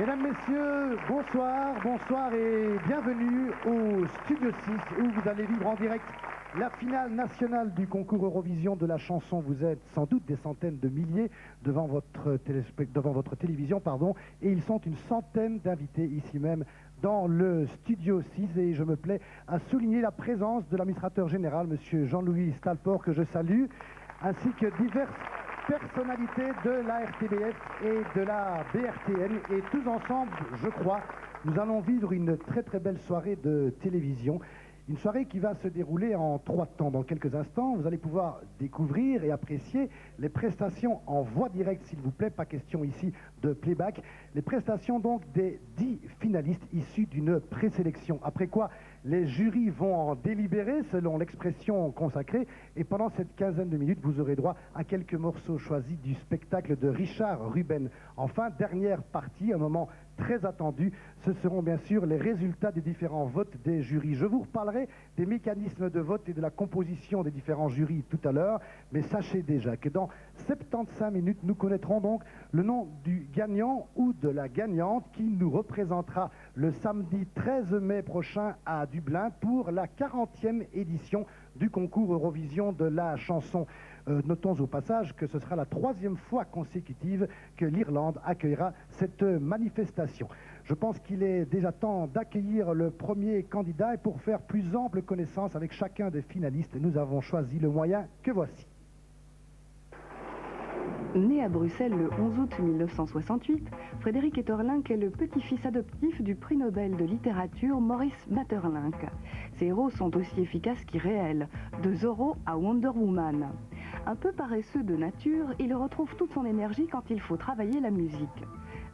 Mesdames, Messieurs, bonsoir, bonsoir et bienvenue au Studio 6 où vous allez vivre en direct la finale nationale du concours Eurovision de la chanson. Vous êtes sans doute des centaines de milliers devant votre télévision, et ils sont une centaine d'invités ici même dans le Studio 6 et je me plais à souligner la présence de l'administrateur général, monsieur Jean-Louis Stalport, que je salue, ainsi que diverses personnalités de la RTBF et de la BRTN. Et tous ensemble, je crois, nous allons vivre une très très belle soirée de télévision. Une soirée qui va se dérouler en 3 temps. Dans quelques instants, vous allez pouvoir découvrir et apprécier les prestations en voix directe, s'il vous plaît, pas question ici de playback. Les prestations donc des 10 finalistes issus d'une présélection. Après quoi, les jurys vont en délibérer selon l'expression consacrée. Et pendant cette quinzaine de minutes, vous aurez droit à quelques morceaux choisis du spectacle de Richard Ruben. Enfin, dernière partie, un moment très attendu, ce seront bien sûr les résultats des différents votes des jurys. Je vous reparlerai des mécanismes de vote et de la composition des différents jurys tout à l'heure, mais sachez déjà que dans 75 minutes, nous connaîtrons donc le nom du gagnant ou de la gagnante qui nous représentera le samedi 13 mai prochain à Dublin pour la 40e édition du concours Eurovision de la chanson. Notons au passage que ce sera la 3e fois consécutive que l'Irlande accueillera cette manifestation. Je pense qu'il est déjà temps d'accueillir le premier candidat et pour faire plus ample connaissance avec chacun des finalistes, nous avons choisi le moyen que voici. Né à Bruxelles le 11 août 1968, Frédéric Etterlinck est le petit-fils adoptif du prix Nobel de littérature Maurice Maeterlinck. Ses héros sont aussi efficaces qu'irréels, de Zorro à Wonder Woman. Un peu paresseux de nature, il retrouve toute son énergie quand il faut travailler la musique.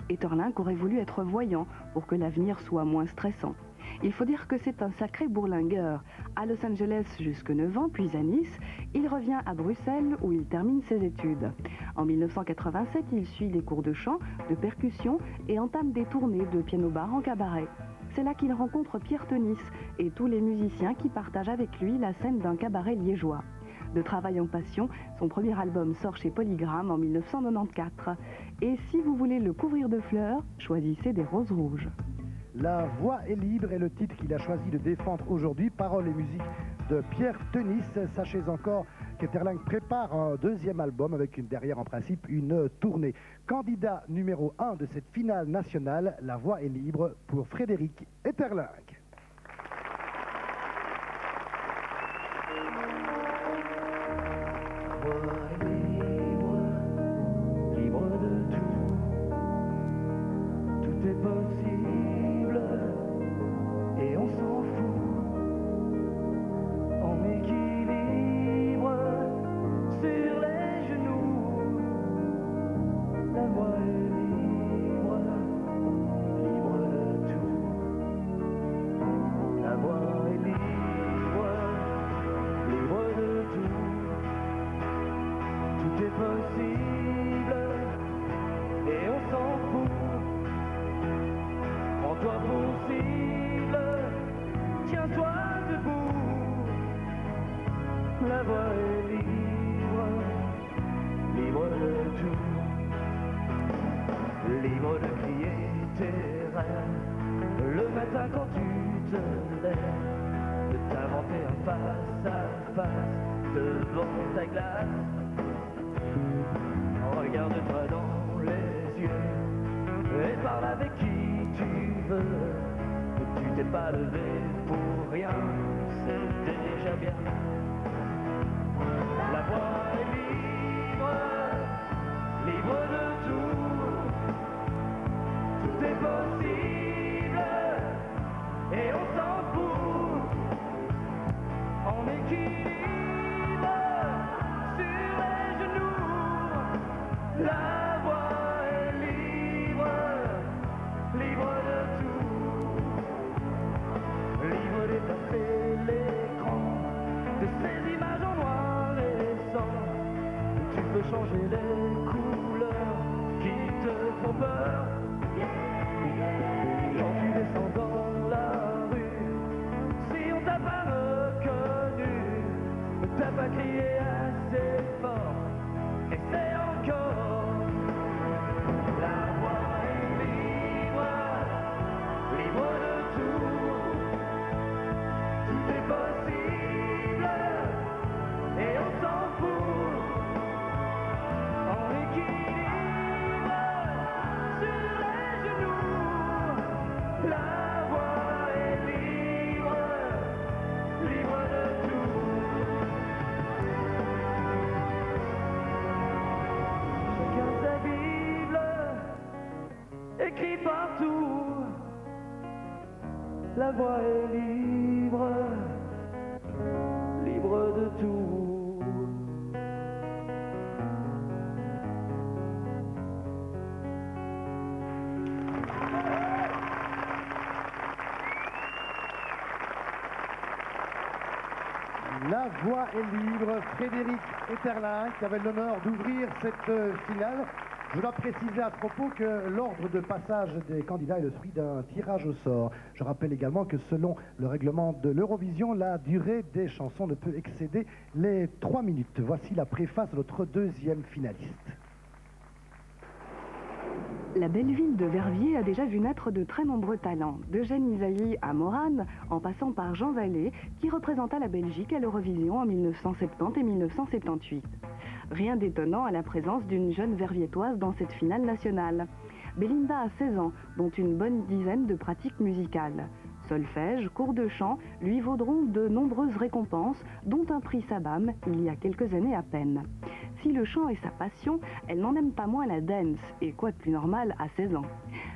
Etterlinck aurait voulu être voyant pour que l'avenir soit moins stressant. Il faut dire que c'est un sacré bourlingueur. À Los Angeles jusque 9 ans, puis à Nice, il revient à Bruxelles où il termine ses études. En 1987, il suit des cours de chant, de percussion et entame des tournées de piano-bar en cabaret. C'est là qu'il rencontre Pierre Tenis et tous les musiciens qui partagent avec lui la scène d'un cabaret liégeois. De travail en passion, son premier album sort chez Polygram en 1994. Et si vous voulez le couvrir de fleurs, choisissez des roses rouges. La voix est libre est le titre qu'il a choisi de défendre aujourd'hui. Paroles et musique de Pierre Tenis. Sachez encore qu'Etterlinck prépare un 2e album avec derrière en principe une tournée. Candidat numéro 1 de cette finale nationale, la voix est libre pour Frédéric Etterlinck. Libre de tout, tout est possible et on s'en fout. En équilibre sur les genoux, la voix est libre, libre de tout. La voix est libre, libre de tout. Tout est possible et on s'en fout. Prends-toi pour cible, tiens-toi debout. La voix est libre, libre de tout. Libre de crier tes rêves le matin quand tu te lèves, de t'inventer un face-à-face devant ta glace. Regarde-toi dans les yeux et parle avec qui tu veux. Tu t'es pas levé pour rien, c'est déjà bien. La voix est libre, libre de tout. Tout est possible et on s'en fout. En équilibre sur les genoux, la voix est libre, libre de tout. Libre d'effacer l'écran de ces images en noir et sang. Tu peux changer les couleurs qui te font peur. Quand tu descends dans la rue, si on t'a pas reconnu, t'as pas crié assez fort. Et c'est encore. La voix est libre, partout. La voix est libre, libre de tout. La voix est libre, Frédéric Etterlin qui avait l'honneur d'ouvrir cette finale. Je dois préciser à ce propos que l'ordre de passage des candidats est le fruit d'un tirage au sort. Je rappelle également que selon le règlement de l'Eurovision, la durée des chansons ne peut excéder les 3 minutes. Voici la préface de notre deuxième finaliste. La belle ville de Verviers a déjà vu naître de très nombreux talents, d'Eugène Isaïe à Morane, en passant par Jean Vallée, qui représenta la Belgique à l'Eurovision en 1970 et 1978. Rien d'étonnant à la présence d'une jeune verviétoise dans cette finale nationale. Belinda a 16 ans, dont une bonne dizaine de pratiques musicales. Solfège, cours de chant lui vaudront de nombreuses récompenses, dont un prix Sabam il y a quelques années à peine. Si le chant est sa passion, elle n'en aime pas moins la dance, et quoi de plus normal à 16 ans.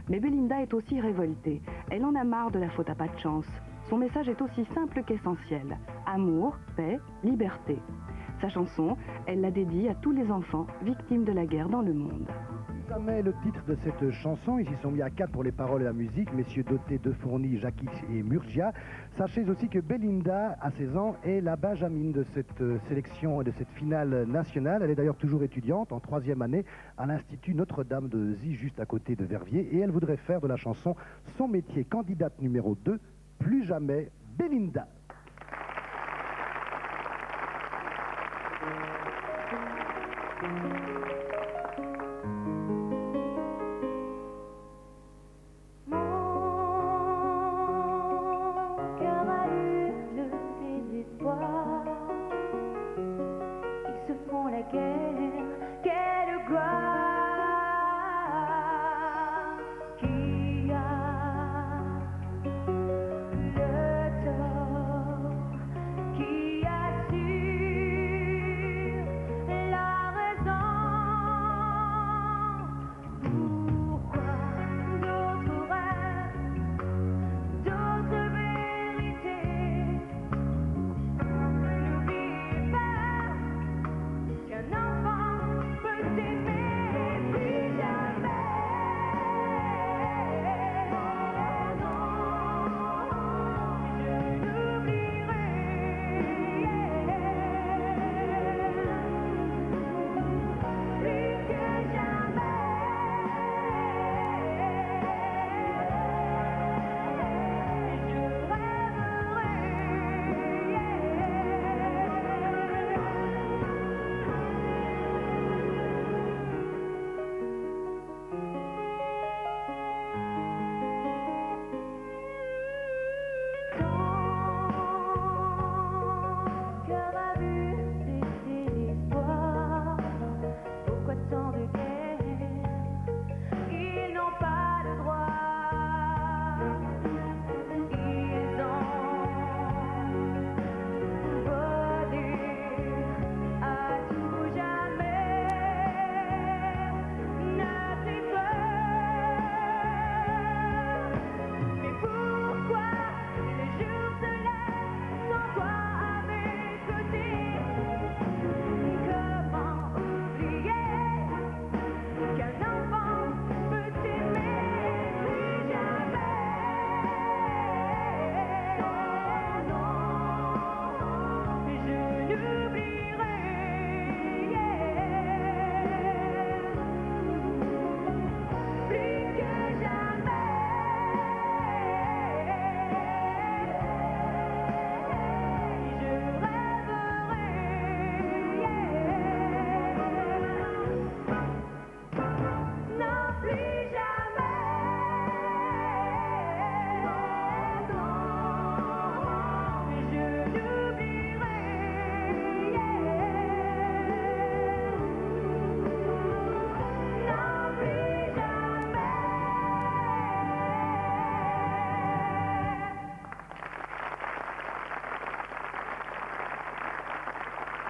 Mais Belinda est aussi révoltée. Elle en a marre de la faute à pas de chance. Son message est aussi simple qu'essentiel. Amour, paix, liberté. Sa chanson, elle la dédie à tous les enfants victimes de la guerre dans le monde. Jamais le titre de cette chanson, ils s'y sont mis à 4 pour les paroles et la musique, messieurs Doté, De Fourny, Jackie et Murgia. Sachez aussi que Belinda, à 16 ans, est la benjamine de cette sélection et de cette finale nationale. Elle est d'ailleurs toujours étudiante en 3e année à l'Institut Notre-Dame de Zy, juste à côté de Verviers, et elle voudrait faire de la chanson son métier. Candidate numéro 2, Plus jamais Belinda.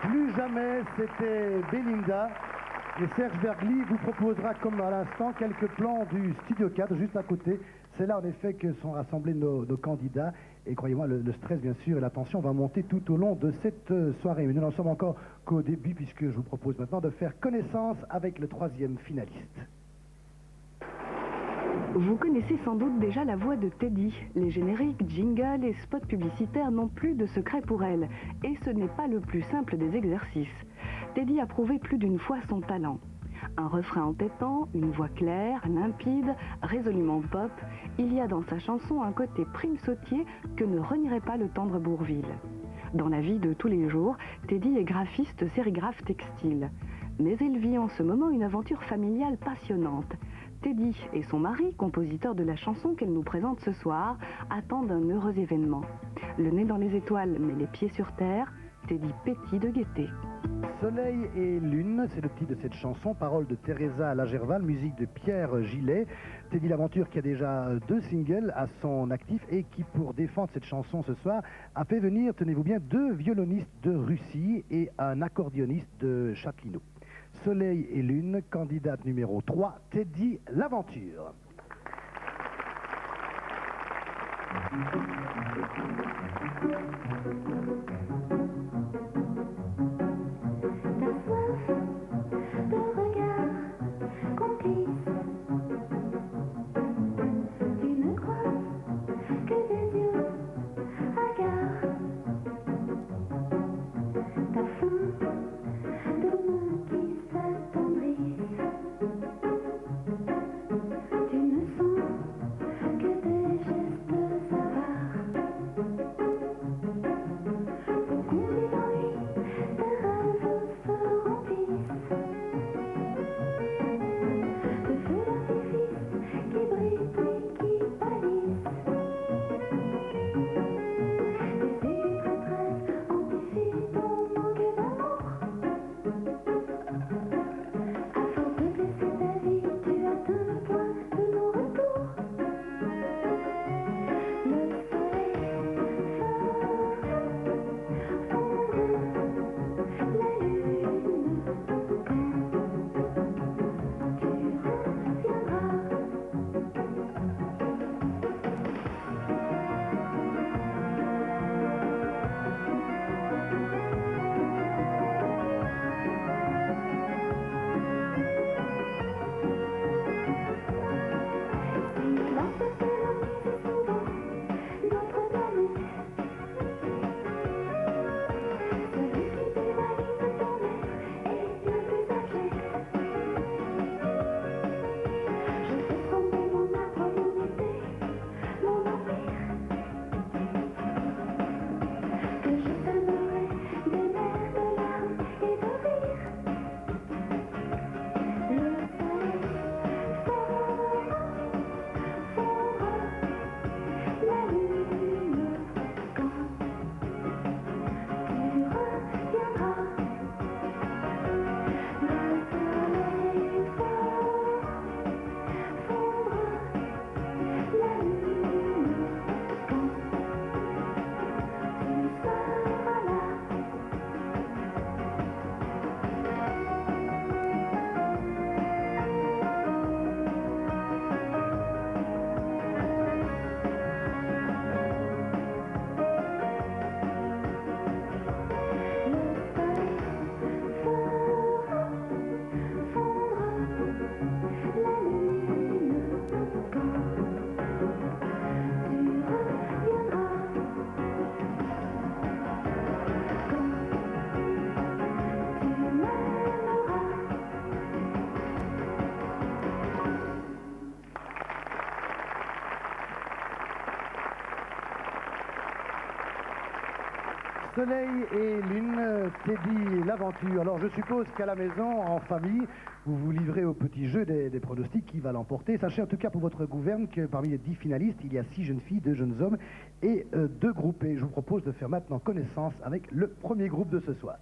Plus jamais, c'était Belinda. Et Serge Bergly vous proposera, comme à l'instant, quelques plans du Studio 4, juste à côté. C'est là, en effet, que sont rassemblés nos candidats. Et croyez-moi, le stress, bien sûr, et la tension va monter tout au long de cette soirée. Mais nous n'en sommes encore qu'au début, puisque je vous propose maintenant de faire connaissance avec le troisième finaliste. Vous connaissez sans doute déjà la voix de Teddy. Les génériques, jingles et spots publicitaires n'ont plus de secret pour elle. Et ce n'est pas le plus simple des exercices. Teddy a prouvé plus d'une fois son talent. Un refrain entêtant, une voix claire, limpide, résolument pop, il y a dans sa chanson un côté prime sautier que ne renierait pas le tendre Bourvil. Dans la vie de tous les jours, Teddy est graphiste sérigraphe textile. Mais elle vit en ce moment une aventure familiale passionnante. Teddy et son mari, compositeur de la chanson qu'elle nous présente ce soir, attendent un heureux événement. Le nez dans les étoiles, mais les pieds sur terre, Teddy pétille de gaieté. Soleil et lune, c'est le titre de cette chanson, paroles de Teresa Lagerval, musique de Pierre Gillet. Teddy L'Aventure qui a déjà 2 singles à son actif et qui, pour défendre cette chanson ce soir, a fait venir, tenez-vous bien, 2 violonistes de Russie et un accordéoniste de Châtelineau. Soleil et lune, candidate numéro 3, Teddy L'Aventure. Soleil et lune, Teddy L'Aventure. Alors je suppose qu'à la maison, en famille, vous vous livrez au petit jeu des pronostics qui va l'emporter. Sachez en tout cas pour votre gouverne que parmi les 10 finalistes, il y a 6 jeunes filles, 2 jeunes hommes et 2 groupes. Et je vous propose de faire maintenant connaissance avec le premier groupe de ce soir.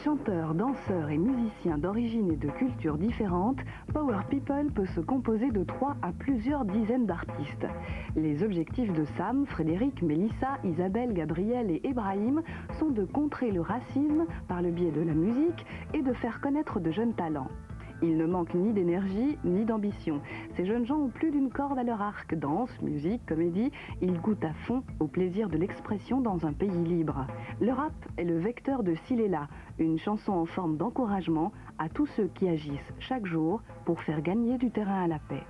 Chanteurs, danseurs et musiciens d'origine et de cultures différentes, Power People peut se composer de 3 à plusieurs dizaines d'artistes. Les objectifs de Sam, Frédéric, Mélissa, Isabelle, Gabriel et Ibrahim sont de contrer le racisme par le biais de la musique et de faire connaître de jeunes talents. Ils ne manquent ni d'énergie ni d'ambition. Ces jeunes gens ont plus d'une corde à leur arc. Danse, musique, comédie, ils goûtent à fond au plaisir de l'expression dans un pays libre. Le rap est le vecteur de Silela, une chanson en forme d'encouragement à tous ceux qui agissent chaque jour pour faire gagner du terrain à la paix.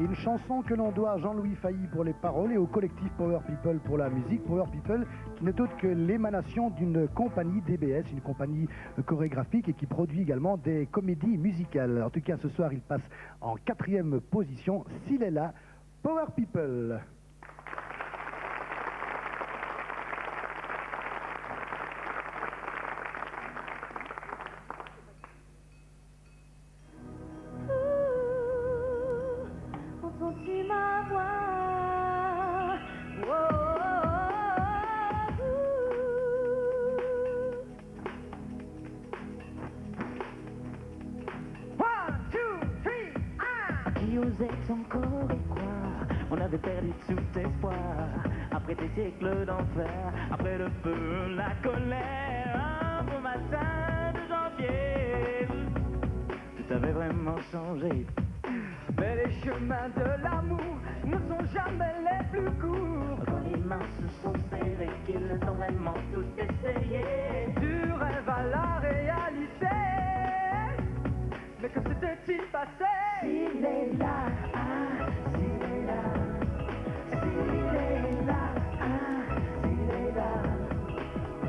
Une chanson que l'on doit à Jean-Louis Failly pour les paroles et au collectif Power People pour la musique. Power People qui n'est autre que l'émanation d'une compagnie DBS, une compagnie chorégraphique et qui produit également des comédies musicales. En tout cas, ce soir, il passe en 4e position. S'il est là, Power People. Entends-tu ma voix? Oh, oh, oh. 1, 2, 3, 1. Qui osait encore y croire? On avait perdu tout espoir. Après des siècles d'enfer, après le feu, la colère, un beau matin de janvier, tout avait vraiment changé. Mais les chemins de l'amour ne sont jamais les plus courts. Quand les mains se sont serrées, qu'ils ont vraiment tout essayé. Du rêve à la réalité. Mais que s'était-il passé? S'il est là, ah, s'il est là, s'il est là, ah, s'il est là,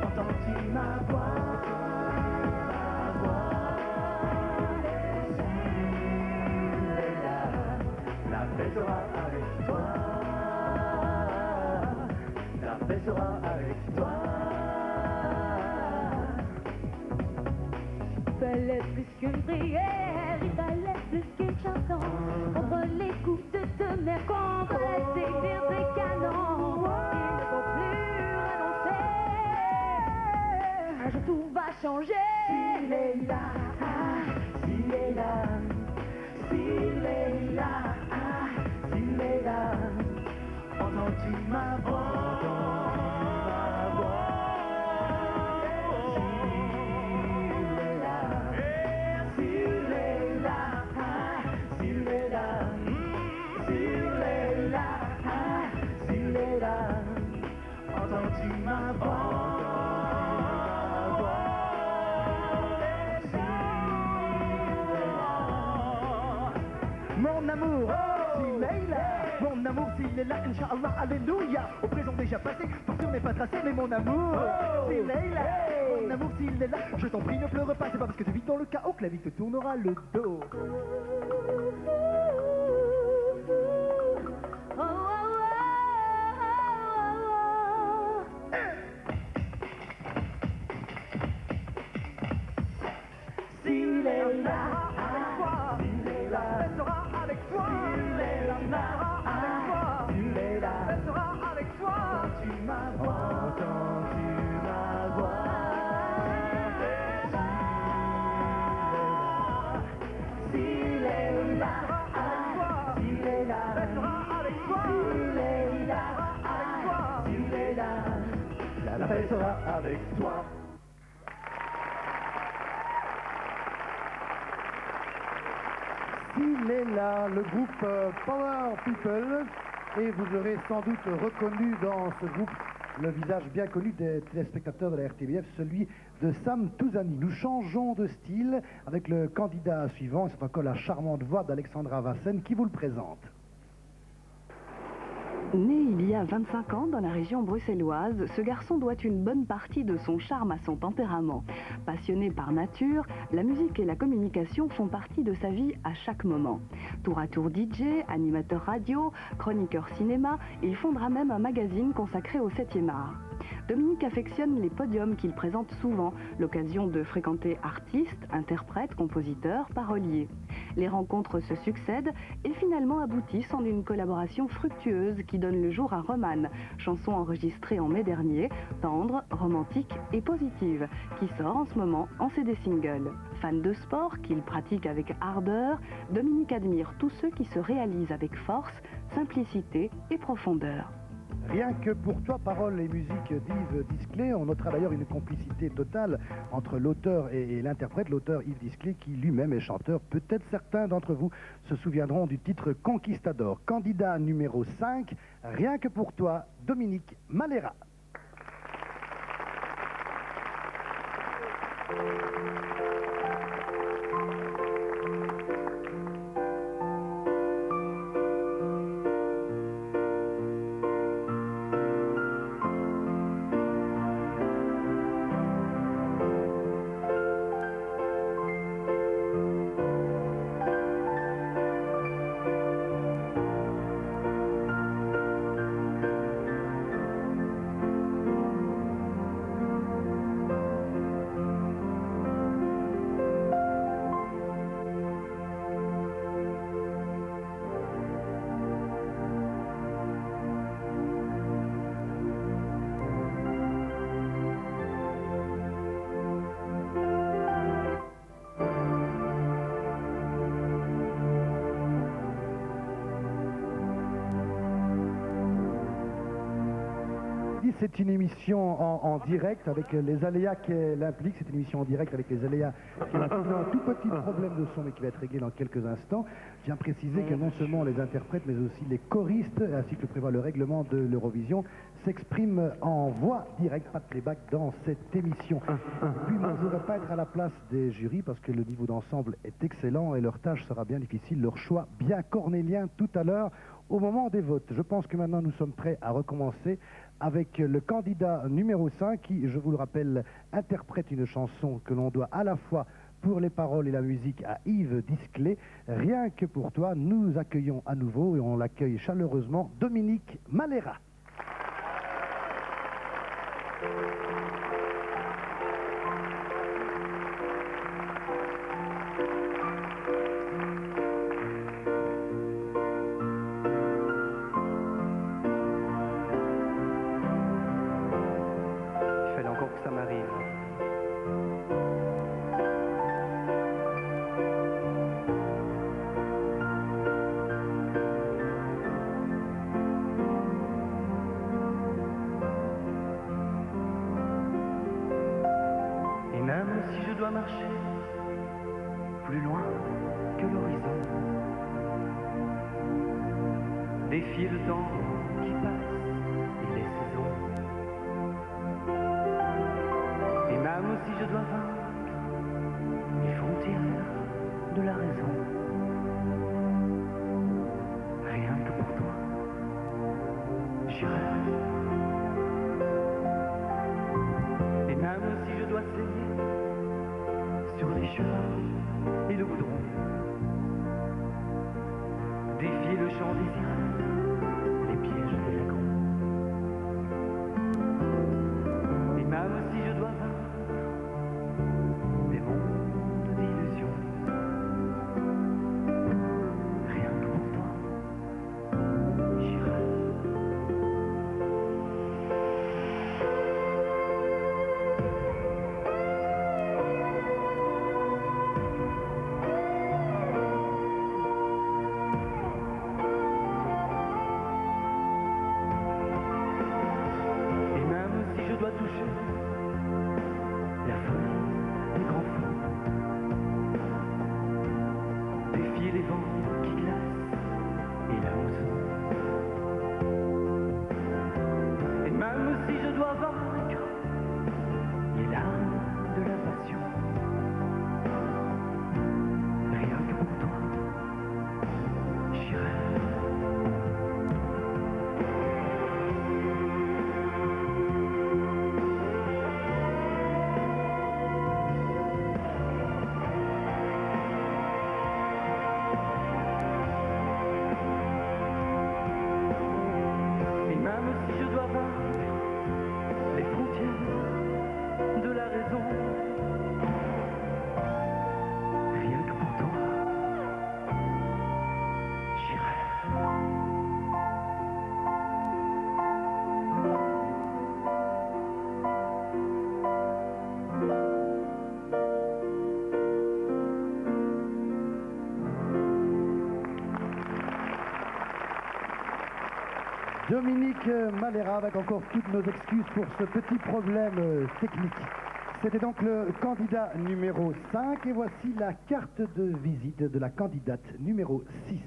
entends-tu ma voix? La paix sera avec toi, la paix sera avec toi. Il fallait plus qu'une prière, il fallait plus qu'une chanson. Contre les coups de mer, contre les tirs des canons. Il ne faut plus renoncer. Un jour tout va changer. S'il est là, ah, s'il est là, s'il est là, ah, s'il est là, entends-tu ma voix? Mon amour, s'il est là, mon amour, s'il est là, Inch'Allah, Alléluia. Au présent déjà passé, futur n'est pas tracé, mais mon amour, s'il est là, mon amour, s'il est là, je t'en prie, ne pleure pas, c'est pas parce que tu vis dans le chaos que la vie te tournera le dos. S'il est là, la paix sera avec toi. S'il est là, le groupe Power People, et vous aurez sans doute reconnu dans ce groupe le visage bien connu des téléspectateurs de la RTBF, celui de Sam Touzani. Nous changeons de style avec le candidat suivant, c'est encore la charmante voix d'Alexandra Vassen qui vous le présente. Né il y a 25 ans dans la région bruxelloise, ce garçon doit une bonne partie de son charme à son tempérament. Passionné par nature, la musique et la communication font partie de sa vie à chaque moment. Tour à tour DJ, animateur radio, chroniqueur cinéma, il fondera même un magazine consacré au 7e art. Dominique affectionne les podiums qu'il présente souvent, l'occasion de fréquenter artistes, interprètes, compositeurs, paroliers. Les rencontres se succèdent et finalement aboutissent en une collaboration fructueuse qui donne le jour à Romane, chanson enregistrée en mai dernier, tendre, romantique et positive, qui sort en ce moment en CD single. Fan de sport qu'il pratique avec ardeur, Dominique admire tous ceux qui se réalisent avec force, simplicité et profondeur. Rien que pour toi, paroles et musique d'Yves Disclé. On notera d'ailleurs une complicité totale entre l'auteur et l'interprète, l'auteur Yves Disclé qui lui-même est chanteur. Peut-être certains d'entre vous se souviendront du titre Conquistador. Candidat numéro 5, Rien que pour toi, Dominique Malera. C'est une émission en direct avec les aléas qu'elle implique. C'est une émission en direct avec les aléas qui impliquent un tout petit problème de son mais qui va être réglé dans quelques instants. Je viens préciser que non seulement les interprètes mais aussi les choristes, ainsi que le prévoit le règlement de l'Eurovision, s'expriment en voix directe, pas de playback dans cette émission. Et puis moi je ne voudrais pas être à la place des jurys parce que le niveau d'ensemble est excellent et leur tâche sera bien difficile, leur choix bien cornélien tout à l'heure au moment des votes. Je pense que maintenant nous sommes prêts à recommencer avec le candidat numéro 5 qui, je vous le rappelle, interprète une chanson que l'on doit à la fois pour les paroles et la musique à Yves Disclé. Rien que pour toi, nous accueillons à nouveau, et on l'accueille chaleureusement, Dominique Malera. Si je dois marcher plus loin que l'horizon, défier le temps qui passe et les saisons, et même si je dois vaincre les frontières de la raison, rien que pour toi, j'irai. Et même si je dois saigner sur les chemins et le goudron, défier le chant des sirènes, les pièges des lagons. Et même si je dois vaincre des mondes d'illusions, rien que pour toi, j'irai. Dominique Malera, avec encore toutes nos excuses pour ce petit problème technique. C'était donc le candidat numéro 5 et voici la carte de visite de la candidate numéro 6.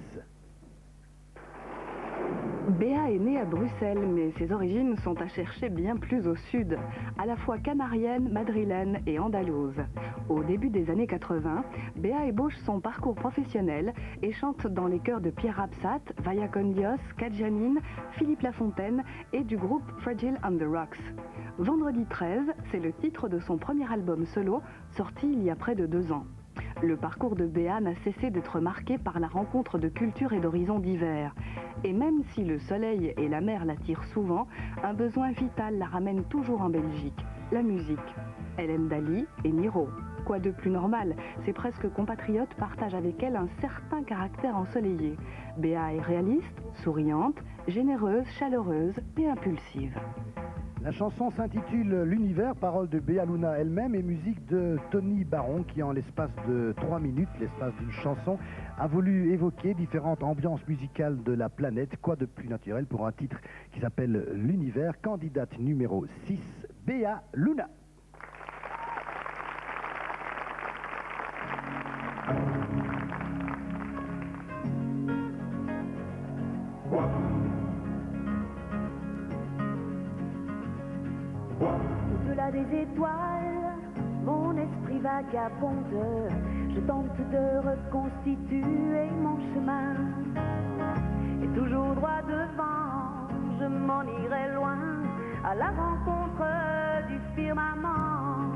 Béa est née à Bruxelles, mais ses origines sont à chercher bien plus au sud, à la fois canarienne, madrilène et andalouse. Au début des années 80, Béa ébauche son parcours professionnel et chante dans les chœurs de Pierre Absat, Vaya con Dios, Cadjanine, Philippe Lafontaine et du groupe Fragile on the Rocks. Vendredi 13, c'est le titre de son premier album solo, sorti il y a près de 2 ans. Le parcours de Béa n'a cessé d'être marqué par la rencontre de cultures et d'horizons divers. Et même si le soleil et la mer l'attirent souvent, un besoin vital la ramène toujours en Belgique, la musique. Elle aime Dali et Miro. Quoi de plus normal, ses presque compatriotes partagent avec elle un certain caractère ensoleillé. Béa est réaliste, souriante, généreuse, chaleureuse et impulsive. La chanson s'intitule L'Univers, paroles de Béa Luna elle-même et musique de Tony Baron qui, en l'espace de 3 minutes, l'espace d'une chanson, a voulu évoquer différentes ambiances musicales de la planète. Quoi de plus naturel pour un titre qui s'appelle L'Univers, candidate numéro 6, Béa Luna. Au-delà des étoiles, mon esprit vagabonde. Je tente de reconstituer mon chemin. Et toujours droit devant, je m'en irai loin, à la rencontre du firmament.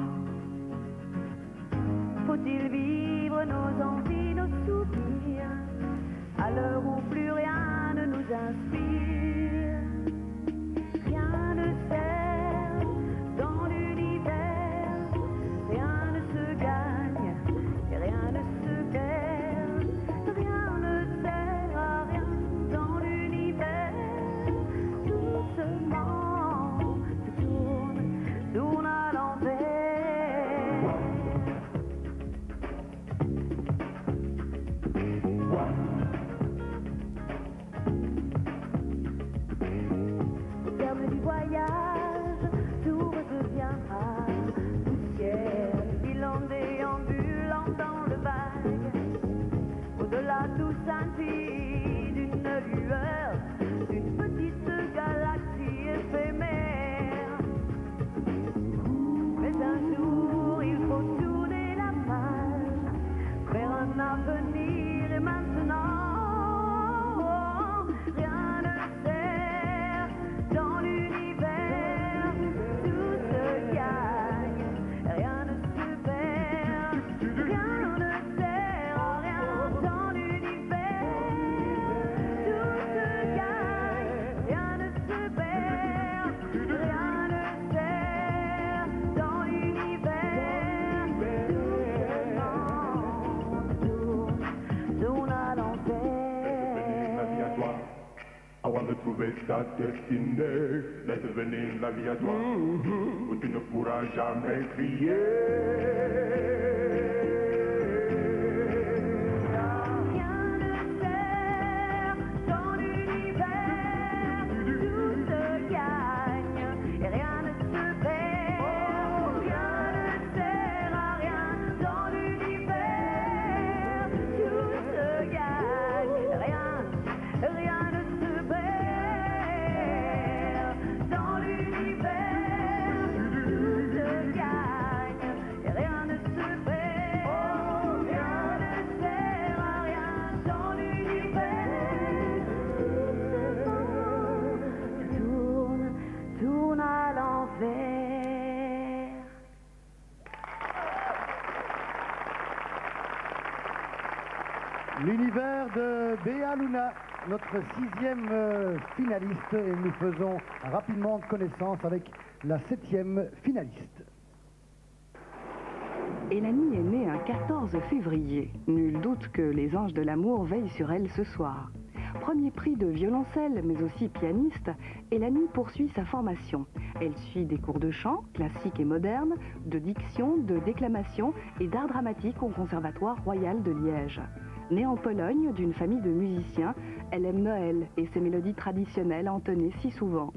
Faut-il vivre nos envies, nos souvenirs, à l'heure où plus rien ne nous inspire? Rien ne sert dans l'univers, rien ne se gagne et rien ne se perd. Rien ne sert à rien dans l'univers, doucement tout tourne à l'envers. Au terme du voyage, tout redeviendra poussière, bilan déambulant dans le vague. Au-delà tout scintille d'une lueur, d'une petite galaxie éphémère. Mais un jour, il faut tourner la page vers un avenir et maintenant. Rien ne sert dans l'univers, tout se gagne, rien ne se perd. Rien ne sert à rien dans l'univers, tout se gagne, rien ne se perd. Rien ne sert dans l'univers, doucement tourne à l'envers. Avant de trouver ta destinée, laisse venir la vie à toi, où tu ne pourras jamais crier. Rien ne sert dans l'univers, tout se gagne et rien ne se perd. Rien ne sert à rien dans l'univers, tout se gagne, rien ne se perd. Dans l'univers, tout se gagne et rien ne se perd. Rien ne sert à rien dans l'univers, tourne à l'envers. L'univers de Béa Luna, notre 6e finaliste, et nous faisons rapidement connaissance avec la 7e finaliste. Elanie est née un 14 février. Nul doute que les anges de l'amour veillent sur elle ce soir. Premier prix de violoncelle, mais aussi pianiste, Elanie poursuit sa formation. Elle suit des cours de chant, classique et moderne, de diction, de déclamation et d'art dramatique au Conservatoire royal de Liège. Née en Pologne d'une famille de musiciens, elle aime Noël et ses mélodies traditionnelles entonnées si souvent.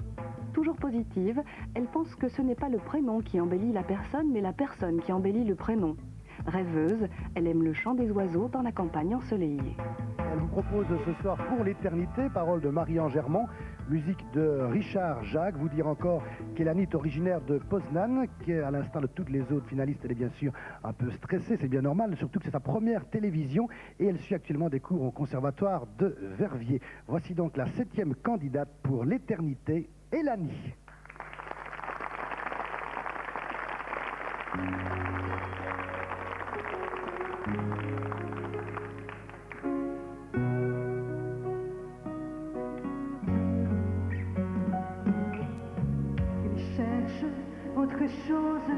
Toujours positive, elle pense que ce n'est pas le prénom qui embellit la personne, mais la personne qui embellit le prénom. Rêveuse, elle aime le chant des oiseaux dans la campagne ensoleillée. Elle vous propose ce soir Pour l'éternité, paroles de Marie-Ange Germont, musique de Richard Jacques. Vous dire encore qu'Elani est originaire de Poznan, qui est à l'instar de toutes les autres finalistes, elle est bien sûr un peu stressée, c'est bien normal, surtout que c'est sa première télévision et elle suit actuellement des cours au conservatoire de Verviers. Voici donc la 7e candidate pour l'éternité, Elani. Il cherche autre chose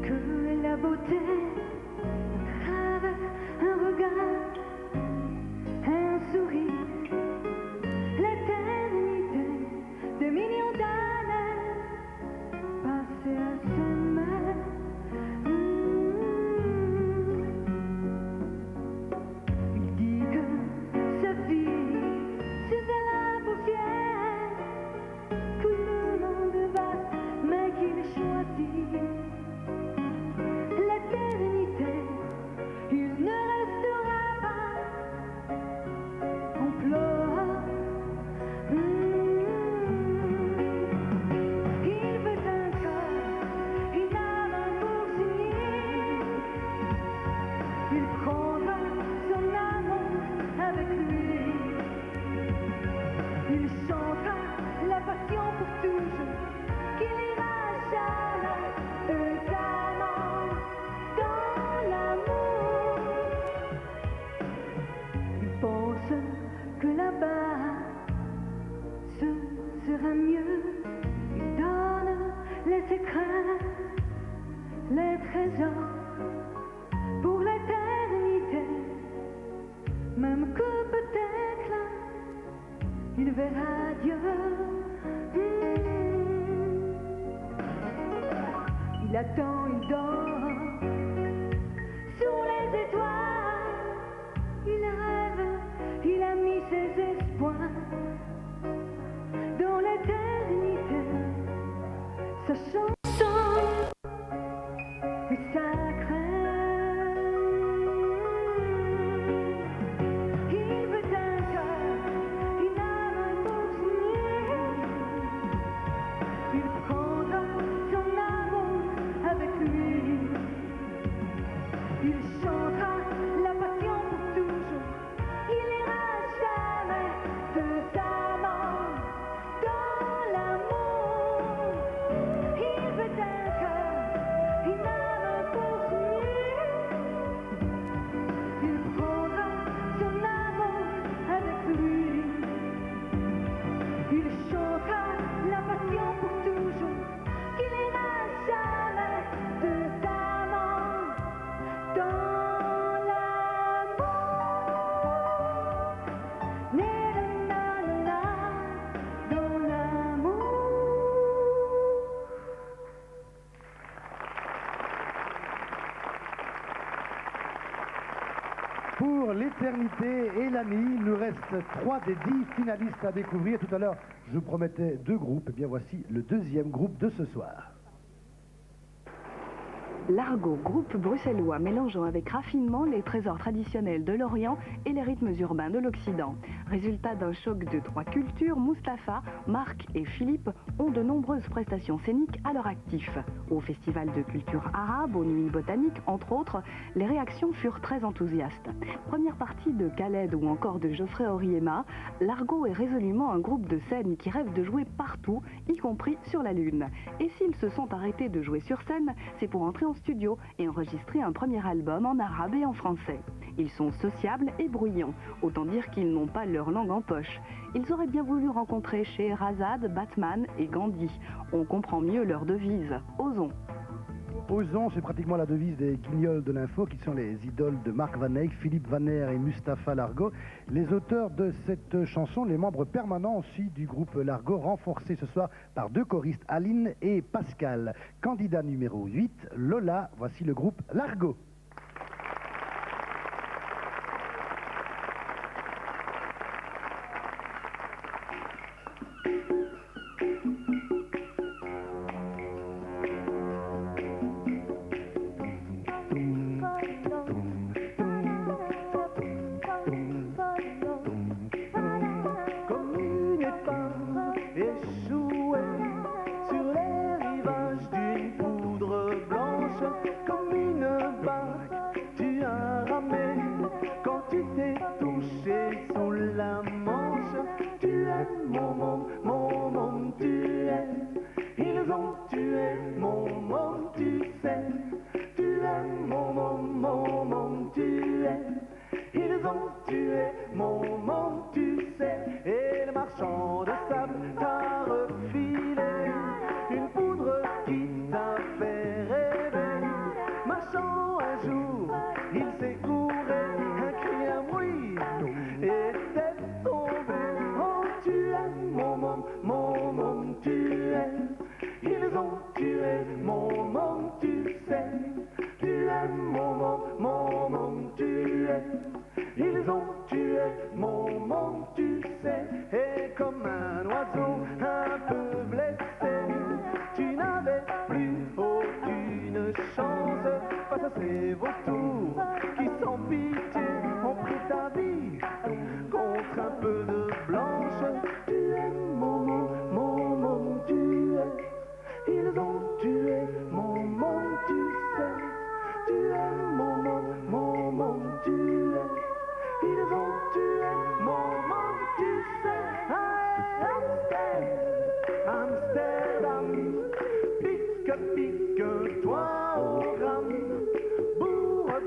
que la beauté, un travers, un regard, un sourire, l'éternité de millions d'années passées à s'aimer. Il dit que sa vie c'est de la poussière, que le monde va, mais qu'il choisit l'éternité. Il ne restera pas, on pleure. Il veut un cœur, une âme, un poursuivre. Il prendra son amour avec lui. Il chantera la passion pour toujours, qu'il ira jamais éternellement dans l'amour. Il pense que là-bas ce sera mieux. Il donne les secrets, les trésors pour l'éternité, même que peut-être là il verra Dieu. Il attend, il dort sous les étoiles. Il rêve, il a mis ses espoirs dans l'éternité. Sa chanson est sacrée. Il veut un cœur, une âme pour s'unir. Il prendra son amour avec lui. Il chantera la passion pour toujours. Il ira jamais de sa mort dans l'amour. Il veut un cœur, une âme pour s'unir. Il prendra son amour avec lui. Il chantera la passion pour toujours. Qu'il ira jamais de sa mort dans l'amour. Na-na-na-na, dans l'amour. Pour l'éternité, Elani, il nous reste 3 des 10 finalistes à découvrir. Tout à l'heure, je vous promettais 2 groupes. Eh bien, voici le 2e groupe de ce soir. L'Argot, groupe bruxellois mélangeant avec raffinement les trésors traditionnels de l'Orient et les rythmes urbains de l'Occident. Résultat d'un choc de 3 cultures, Mustapha, Marc et Philippe ont de nombreuses prestations scéniques à leur actif. Au Festival de culture arabe, aux Nuits botaniques, entre autres, les réactions furent très enthousiastes. Première partie de Khaled ou encore de Geoffrey Oriema, l'Argot est résolument un groupe de scène qui rêve de jouer partout, y compris sur la Lune. Et s'ils se sont arrêtés de jouer sur scène, c'est pour entrer en studio et enregistrer un premier album en arabe et en français. Ils sont sociables et bruyants, autant dire qu'ils n'ont pas leur langue en poche. Ils auraient bien voulu rencontrer Scheherazade, Batman et Gandhi. On comprend mieux leur devise. Osons. Osons, c'est pratiquement la devise des guignols de l'info, qui sont les idoles de Marc Van Eyck, Philippe Van Air et Mustapha L'Argot. Les auteurs de cette chanson, les membres permanents aussi du groupe L'Argot, renforcés ce soir par 2 choristes, Aline et Pascal. Candidat numéro 8, Lola, voici le groupe L'Argot. aimes mon monde, tu aimes. Ils ont tué mon monde, tu sais. Tu aimes mon monde, tu aimes. Ils ont tué mon monde, tu sais. Et le marchand de sable t'a refilé une poudre qui t'a fait rêver. Marchand, un jour, il s'est couré, un cri, un bruit, et t'es tombé. Oh, tu aimes mon monde, tu aimes. Ils ont tué mon monde, tu sais. Tu aimes mon monde, tu aimes. Ils ont tué mon monde, tu sais. Et comme un oiseau un peu blessé, tu n'avais plus aucune chance face à ces vautours qui sans pitié ont pris ta vie contre un peu de blanche. Tu aimes mon monde, tu aimes. Ils ont tué mon monde, tu sais. Tu aimes mon monde, tu aimes. Ils ont tué mon monde, tu sais. Amsterdam, pique-toi au gramme, bourre à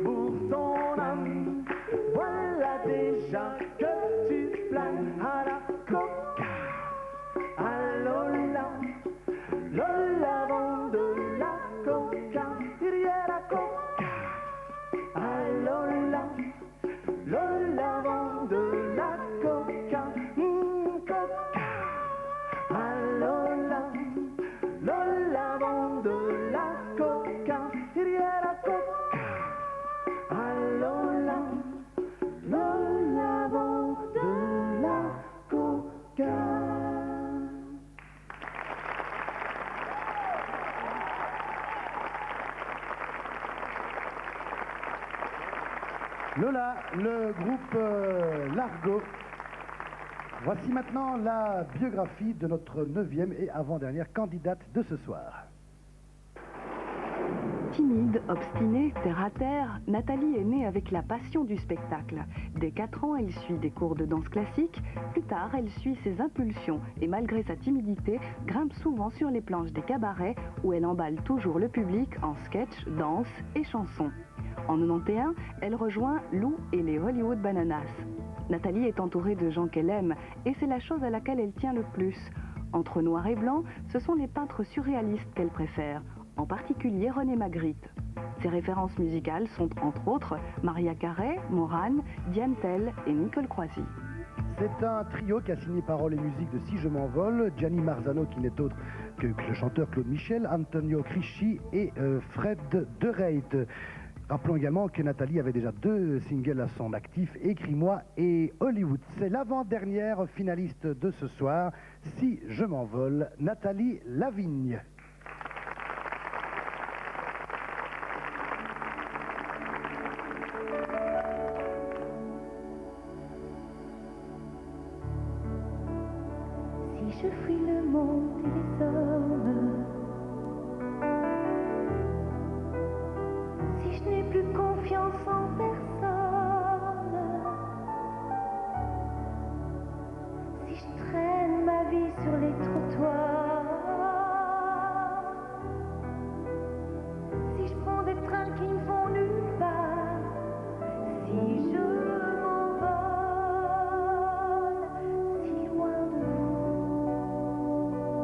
bourre ton âme. Voilà déjà que tu planes à la coca, à Lola, Lola vend de la coca, il y a la coca, à Lola, Lola vend de la coca, coca, à Lola, Lola vend de la coca, il y a la coca, à Lola, Lola vend de la coca. Lola, le groupe Largo. Voici maintenant la biographie de notre 9e et avant-dernière candidate de ce soir. Timide, obstinée, terre à terre, Nathalie est née avec la passion du spectacle. Dès 4 ans, elle suit des cours de danse classique. Plus tard, elle suit ses impulsions et malgré sa timidité, grimpe souvent sur les planches des cabarets où elle emballe toujours le public en sketch, danse et chansons. En 91, elle rejoint Lou et les Hollywood Bananas. Nathalie est entourée de gens qu'elle aime et c'est la chose à laquelle elle tient le plus. Entre noir et blanc, ce sont les peintres surréalistes qu'elle préfère, en particulier René Magritte. Ses références musicales sont entre autres Maria Carey, Morane, Diane Tell et Nicole Croisy. C'est un trio qui a signé paroles et musique de Si je m'envole, Gianni Marzano qui n'est autre que le chanteur Claude Michel, Antonio Crisci et Fred De Reit. Rappelons également que Nathalie avait déjà 2 singles à son actif, Écris-moi et Hollywood. C'est l'avant-dernière finaliste de ce soir, Si je m'envole, Nathalie Lavigne. Si je fuis le monde et les hommes, si je n'ai plus confiance en personne, si je traîne ma vie sur les trottoirs, si je prends des trains qui ne vont nulle part, si je m'envole si loin de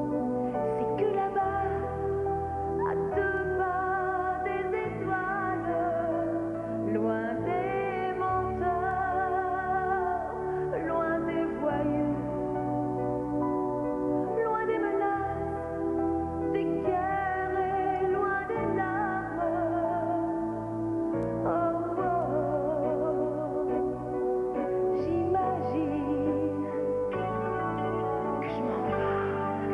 vous, c'est que là-bas, à 2 pas des étoiles, loin des menteurs, loin des voyous, loin des menaces, des guerres et loin des larmes. Oh, oh, j'imagine que je m'envole,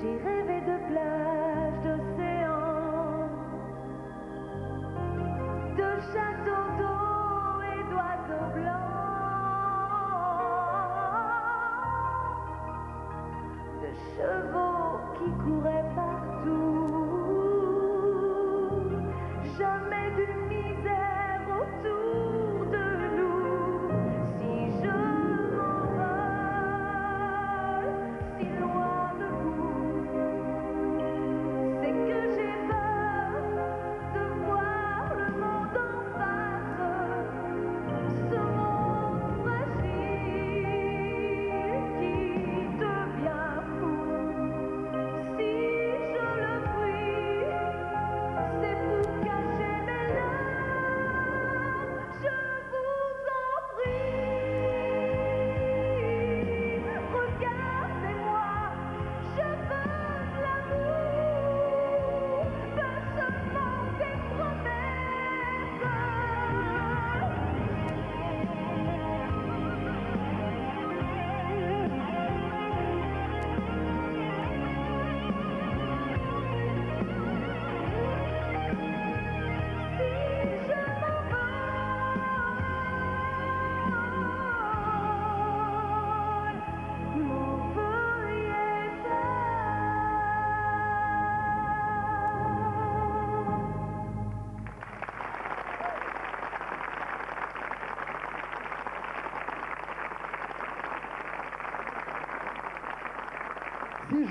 j'ai rêvé de plages, d'océans, de châteaux d'eau et d'oiseaux blancs, de chevaux qui couraient par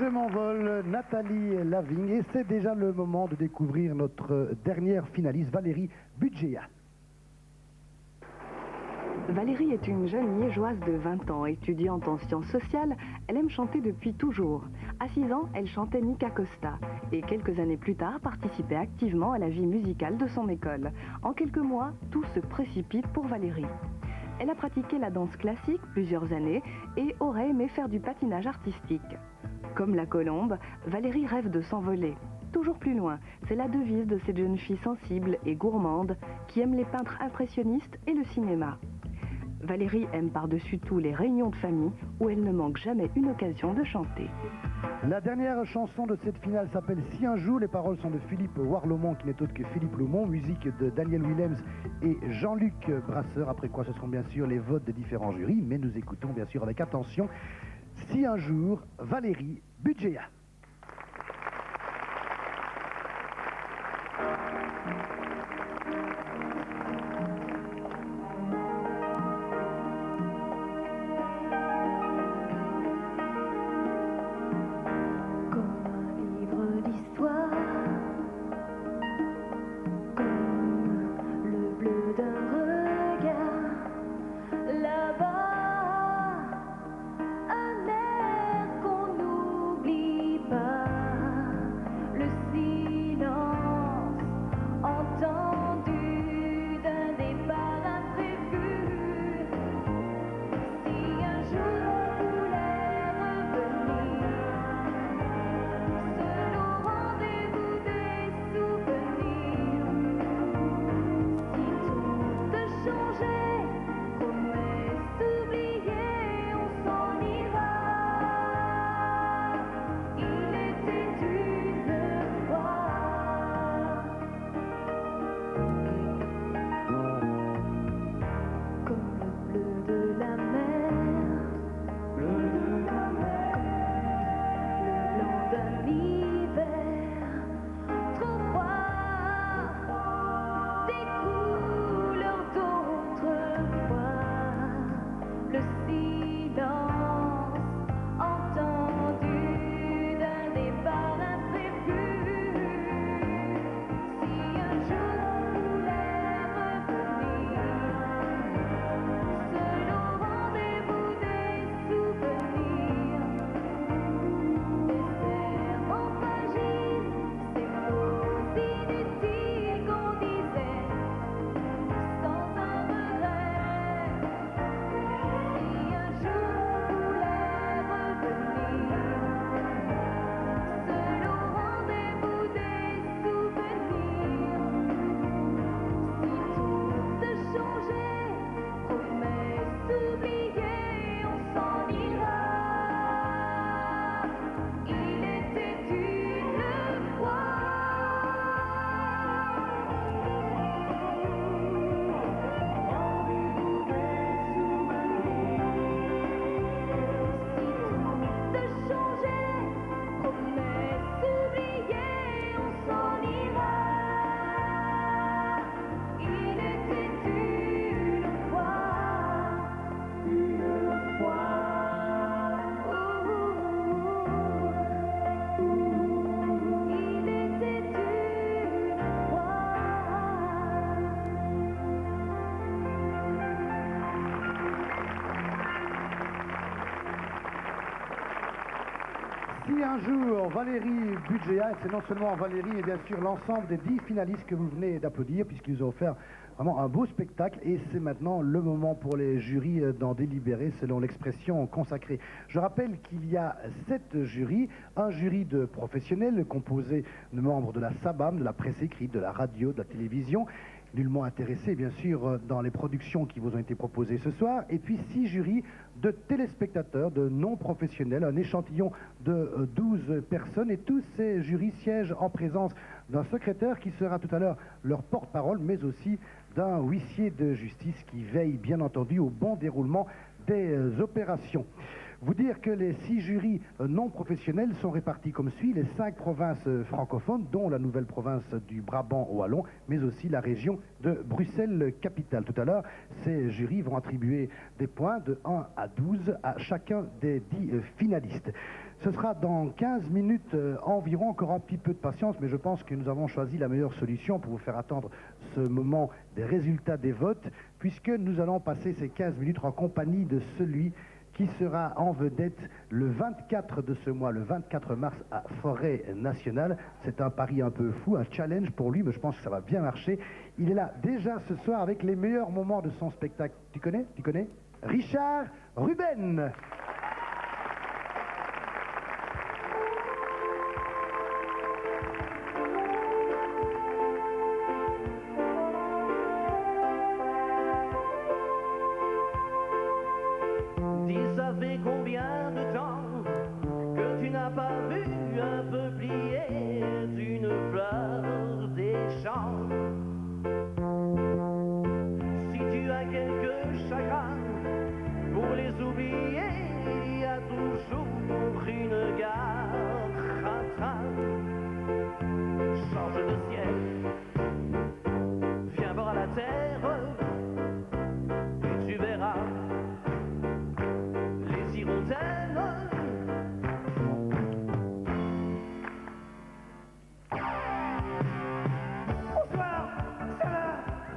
je m'envole, Nathalie Lavigne, et c'est déjà le moment de découvrir notre dernière finaliste, Valérie Budgéa. Valérie est une jeune liégeoise de 20 ans, étudiante en sciences sociales. Elle aime chanter depuis toujours. À 6 ans, elle chantait Nika Costa et quelques années plus tard participait activement à la vie musicale de son école. En quelques mois, tout se précipite pour Valérie. Elle a pratiqué la danse classique plusieurs années et aurait aimé faire du patinage artistique. Comme la colombe, Valérie rêve de s'envoler. Toujours plus loin, c'est la devise de cette jeune fille sensible et gourmande qui aime les peintres impressionnistes et le cinéma. Valérie aime par-dessus tout les réunions de famille où elle ne manque jamais une occasion de chanter. La dernière chanson de cette finale s'appelle Si un jour. Les paroles sont de Philippe Warlomont, qui n'est autre que Philippe Laumont, musique de Daniel Willems et Jean-Luc Brasseur, après quoi ce seront bien sûr les votes des différents jurys, mais nous écoutons bien sûr avec attention Si un jour, Valérie Budgéa. Si un jour, Valérie Budgéa, c'est non seulement Valérie, mais bien sûr l'ensemble des 10 finalistes que vous venez d'applaudir, puisqu'ils nous ont offert vraiment un beau spectacle, et c'est maintenant le moment pour les jurys d'en délibérer selon l'expression consacrée. Je rappelle qu'il y a 7 jurys, un jury de professionnels composé de membres de la SABAM, de la presse écrite, de la radio, de la télévision, nullement intéressés bien sûr dans les productions qui vous ont été proposées ce soir, et puis 6 jurys de téléspectateurs, de non-professionnels, un échantillon de 12 personnes, et tous ces jurys siègent en présence d'un secrétaire qui sera tout à l'heure leur porte-parole, mais aussi d'un huissier de justice qui veille bien entendu au bon déroulement des opérations. Vous dire que les 6 jurys non professionnels sont répartis comme suit: les 5 provinces francophones, dont la nouvelle province du Brabant wallon, mais aussi la région de Bruxelles-Capitale. Tout à l'heure, ces jurys vont attribuer des points de 1 à 12 à chacun des 10 finalistes. Ce sera dans 15 minutes environ, encore un petit peu de patience, mais je pense que nous avons choisi la meilleure solution pour vous faire attendre ce moment des résultats des votes, puisque nous allons passer ces 15 minutes en compagnie de celui qui sera en vedette le 24 de ce mois, le 24 mars à Forêt Nationale. C'est un pari un peu fou, un challenge pour lui, mais je pense que ça va bien marcher. Il est là déjà ce soir avec les meilleurs moments de son spectacle. Tu connais? Richard Ruben. Ça fait combien de temps que tu n'as pas vu un peuplier d'une fleur des champs? Si tu as quelques chagrins pour les oublier, il y a toujours une gare, un train. Change de ciel, viens voir la terre et tu verras. Bonsoir, ça va?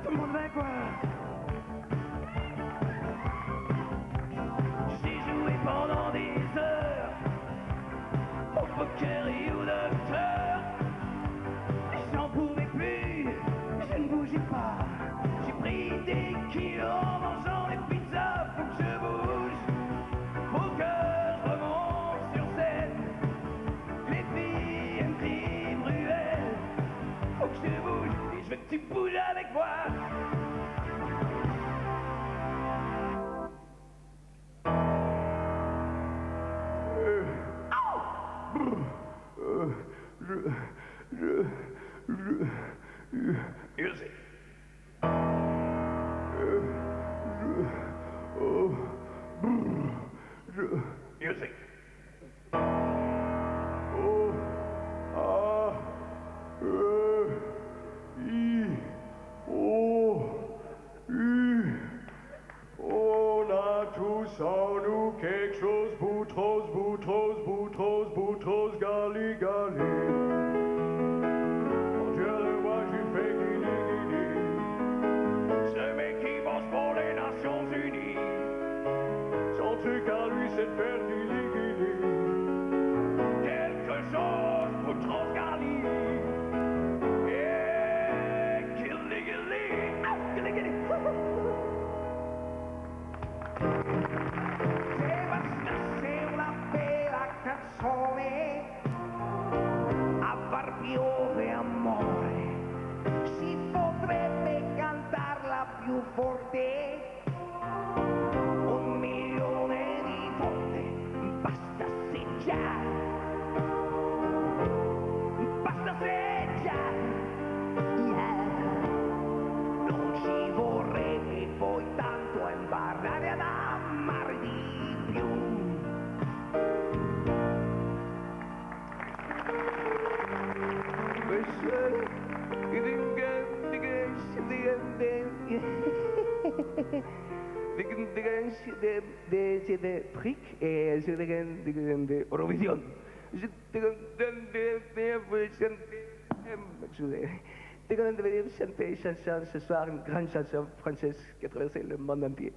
Tout le monde va quoi? J'ai joué pendant des heures au poker et au docteur. J'en pouvais plus, je ne bougeais pas. J'ai pris des kilos en mangeant des pizzas. Faut que je bouge, faut que je remonte sur scène. Les filles aiment crient ruelles. Faut que je bouge et je veux que tu bouges avec moi. Music. Music. On a tous en nous quelque chose, boutros, boutros, boutros, boutros, gali, gali. Quand je le vois, je fais guili, guili. Ce mec qui bosse pour les Nations Unies, son truc à lui c'est de faire guili, guili. Quelque chose, boutros, gali. Yeah, guili, guili. Ah, guili, guili. A far piove amore, si potrebbe cantarla più forte, 1 milione di volte, basta se già, yeah. Non ci vorrebbe poi tanto imparare ad amare di più. de Trick et je de Eurovision. Je devais chanter une chanson ce soir, une grande chanson française qui a traversé le monde entier.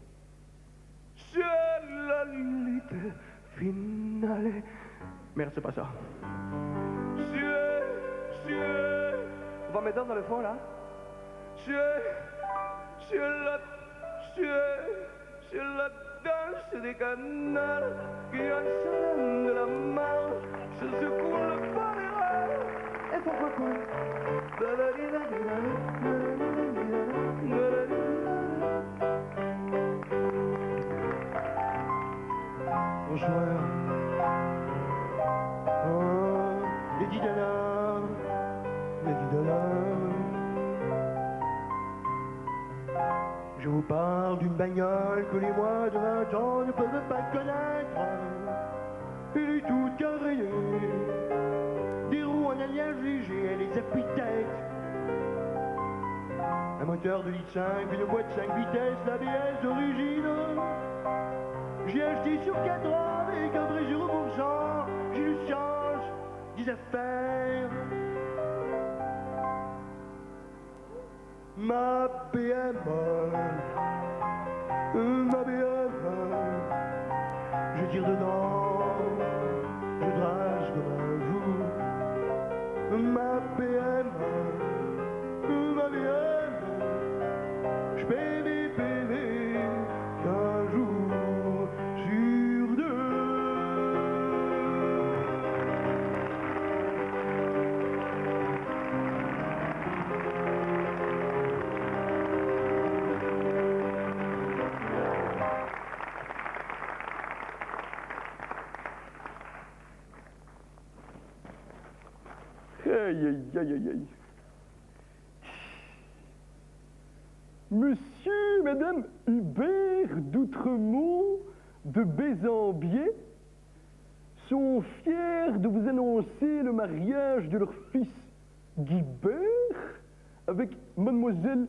C'est la lutte finale. Merde, c'est pas ça. On va mettre dans le fond là. C'est la danse des canards qui enchantent la main, se secoue le panéra. Et pourquoi quoi? Bonsoir. Oh, Lady Dana, Lady Dana. Je vous parle d'une bagnole que les moins de 20 ans ne peuvent pas connaître. Elle est toute carrée, des roues en alliage léger, elle est appuie-tête. Un moteur de litre 5, une boîte 5 vitesses, l'ABS d'origine. J'ai acheté sur 4 ans avec un vrai 0%. j'y lui change des affaires. Ma bémol, je tire dedans, je drache comme un jour. Ma bémol, je paie mes PV qu'un jour sur deux. Aïe, aïe, aïe, aïe, aïe. Monsieur, Madame Hubert d'Outremont de Bézambier sont fiers de vous annoncer le mariage de leur fils Guibert avec Mademoiselle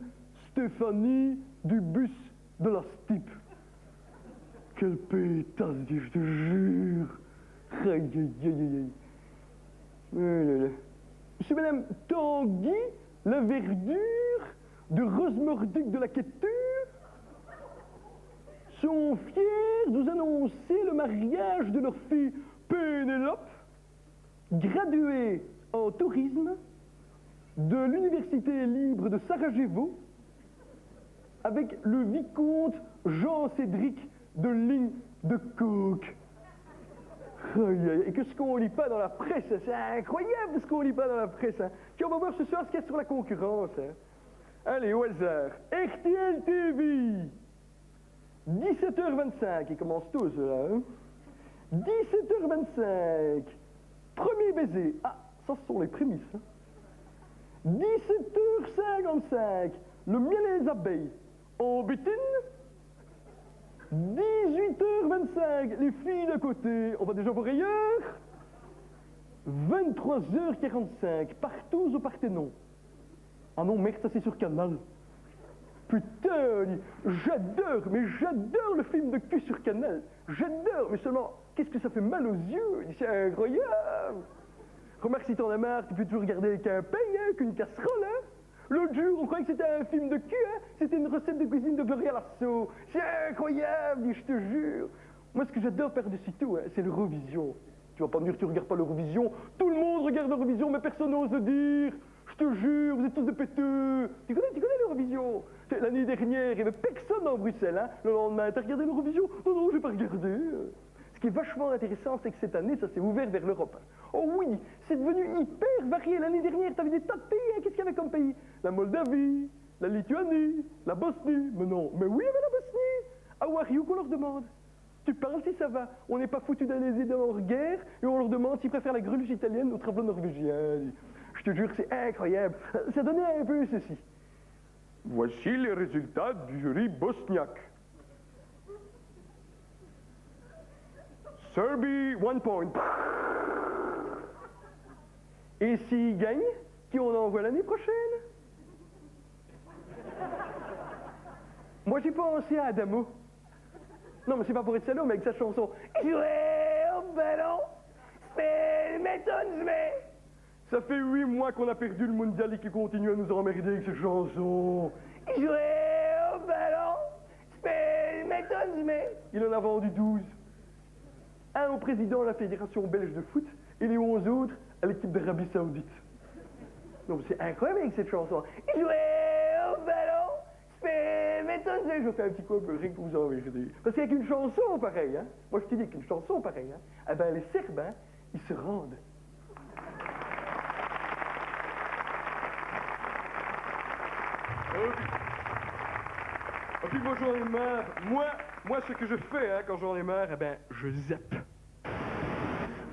Stéphanie Dubus de la Stipe. Quelle pétasse, je te jure. Aïe, aïe, aïe, aïe. Oh là là. Monsieur, Madame Tanguy, la verdure de Rosemorduc de la Quéture sont fiers de vous annoncer le mariage de leur fille Pénélope, graduée en tourisme de l'Université libre de Sarajevo, avec le vicomte Jean-Cédric de Ligne de Coque. Et qu'est-ce qu'on lit pas dans la presse, hein? C'est incroyable ce qu'on lit pas dans la presse. Hein? Tiens, on va voir ce soir ce qu'il y a sur la concurrence. Hein? Allez, au hasard. RTL TV, 17h25, ils commencent tous là. Hein? 17h25, premier baiser. Ah, ça ce sont les prémices. Hein? 17h55, le miel et les abeilles. En butine. 18h25, les filles d'à côté, on va déjà voir ailleurs. 23h45, Partous au Parthénon. Ah non, merde, ça c'est sur Canal. Putain, j'adore le film de cul sur Canal. J'adore, mais seulement, qu'est-ce que ça fait mal aux yeux? C'est incroyable. Remarque, si t'en as marre, tu peux toujours regarder avec un pain, hein, qu'une casserole, hein. L'autre jour, on croyait que c'était un film de cul, hein. C'était une recette de cuisine de Gloria Lasso. C'est incroyable, je te jure. Moi, ce que j'adore par-dessus tout, hein, c'est l'Eurovision. Tu vas pas me dire que tu regardes pas l'Eurovision. Tout le monde regarde l'Eurovision, mais personne n'ose le dire. Je te jure, vous êtes tous des péteux. Tu connais l'Eurovision? L'année dernière, il n'y avait personne dans Bruxelles, hein. Le lendemain, t'as regardé l'Eurovision? Non, non, j'ai pas regardé. Ce qui est vachement intéressant, c'est que cette année, ça s'est ouvert vers l'Europe. Oh oui, c'est devenu hyper varié. L'année dernière, tu avais des tas de pays. Hein. Qu'est-ce qu'il y avait comme pays? La Moldavie, la Lituanie, la Bosnie. Mais non, mais oui, il y avait la Bosnie. How are you qu'on leur demande? Tu parles si ça va. On n'est pas foutu d'aller les aider dans leur guerre et on leur demande s'ils préfèrent la greluche italienne au travelot norvégien. Je te jure, c'est incroyable. Ça donnait un peu ceci. Voici les résultats du jury bosniaque. Serbie, 1 point. Et s'ils gagnent, qui on envoie l'année prochaine? Moi, j'ai pensé à Adamo. Non, mais c'est pas pour être salaud, mais avec sa chanson. Jouer au ballon, mais m'étonne, mais. Ça fait 8 mois qu'on a perdu le mondial et qu'il continue à nous emmerder avec ses chansons. Jouer au ballon, mais m'étonne, mais. Il en a vendu 12. Un au président de la Fédération belge de foot et les 11 autres à l'équipe d'Arabie Saoudite. Donc c'est incroyable avec cette chanson. Jouer au ballon, mais m'étonne, je fais un petit coup rien que vous emmerdez. Parce qu'avec une chanson pareille, hein, moi je te dis qu'une chanson pareille, hein, eh ben les Serbes, hein, ils se rendent. Et puis moi j'en ai marre. Moi ce que je fais hein, quand j'en ai marre, eh ben je zappe.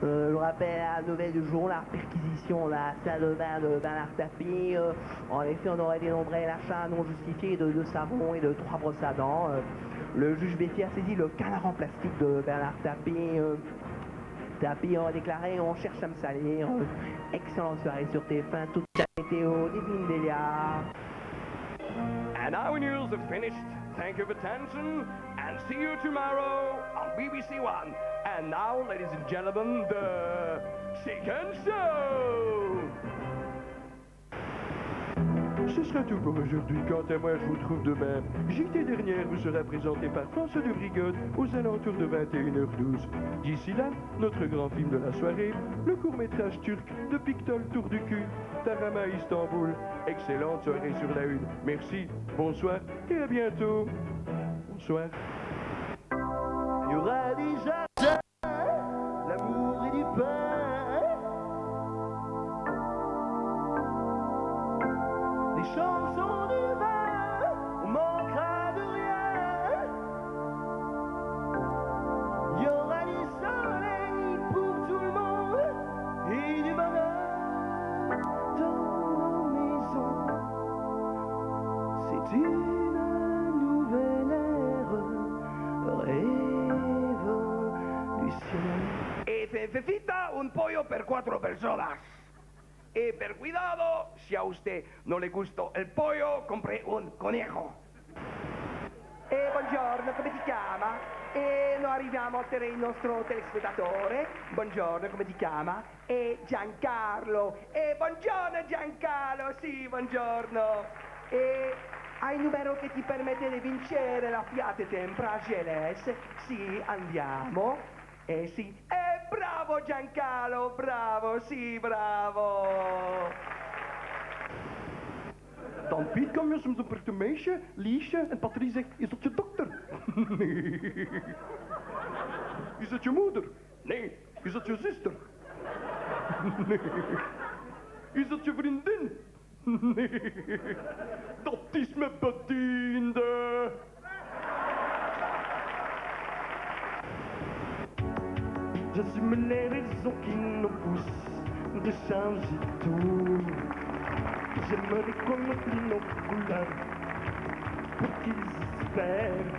Je rappelle la nouvelle du jour, la perquisition, la salle de bain de Bernard Tapie. En effet, on aurait dénombré l'achat non justifié de 2 savons et de 3 brosses à dents. Le juge Béfi a saisi le canard en plastique de Bernard Tapie. Tapie a déclaré: on cherche à me salir. Excellente soirée sur TF1, toute la météo, Divine Delia. And our news are finished. Thank you for attention and see you tomorrow on BBC One. And now, ladies and gentlemen, the Second Show. Ce sera tout pour aujourd'hui. Quant à moi, je vous trouve demain. JT dernière vous sera présenté par François de Brigode aux alentours de 21h12. D'ici là, notre grand film de la soirée, le court-métrage turc de Pictol Tour du cul, Tarama Istanbul. Excellente soirée sur la une. Merci, bonsoir et à bientôt. Bonsoir. Il y aura des jardins, l'amour et du pain. Des chansons du vin, on manquera de rien. Il y aura du soleil pour tout le monde et du bonheur dans nos maisons. C'est une nouvelle ère révolutionnaire. E cececita un pollo per 4 personas. Y per cuidado, si a usted no le gustó el pollo, compre un conejo. Buongiorno, come ti chiama? Noi arriviamo a tenere il nostro telespettatore. Buongiorno, come ti chiama? Giancarlo. Buongiorno Giancarlo, sì, buongiorno. Hai il numero che ti permette di vincere la Fiat Tempra GLS? Sì, andiamo. Sì. Bravo Giancarlo, bravo, sì, bravo. Dan Piet kwam je soms op een meisje, Liesje, en Patrice zegt, is dat je dokter? Nee. Is dat je moeder? Nee. Is dat je zuster? Nee. Is dat je vriendin? Nee. Dat is mijn bediende. Je suis mené raison qui nous pousse de changer tout. J'aimerais qu'on oublie nos couleurs pour qu'ils espèrent.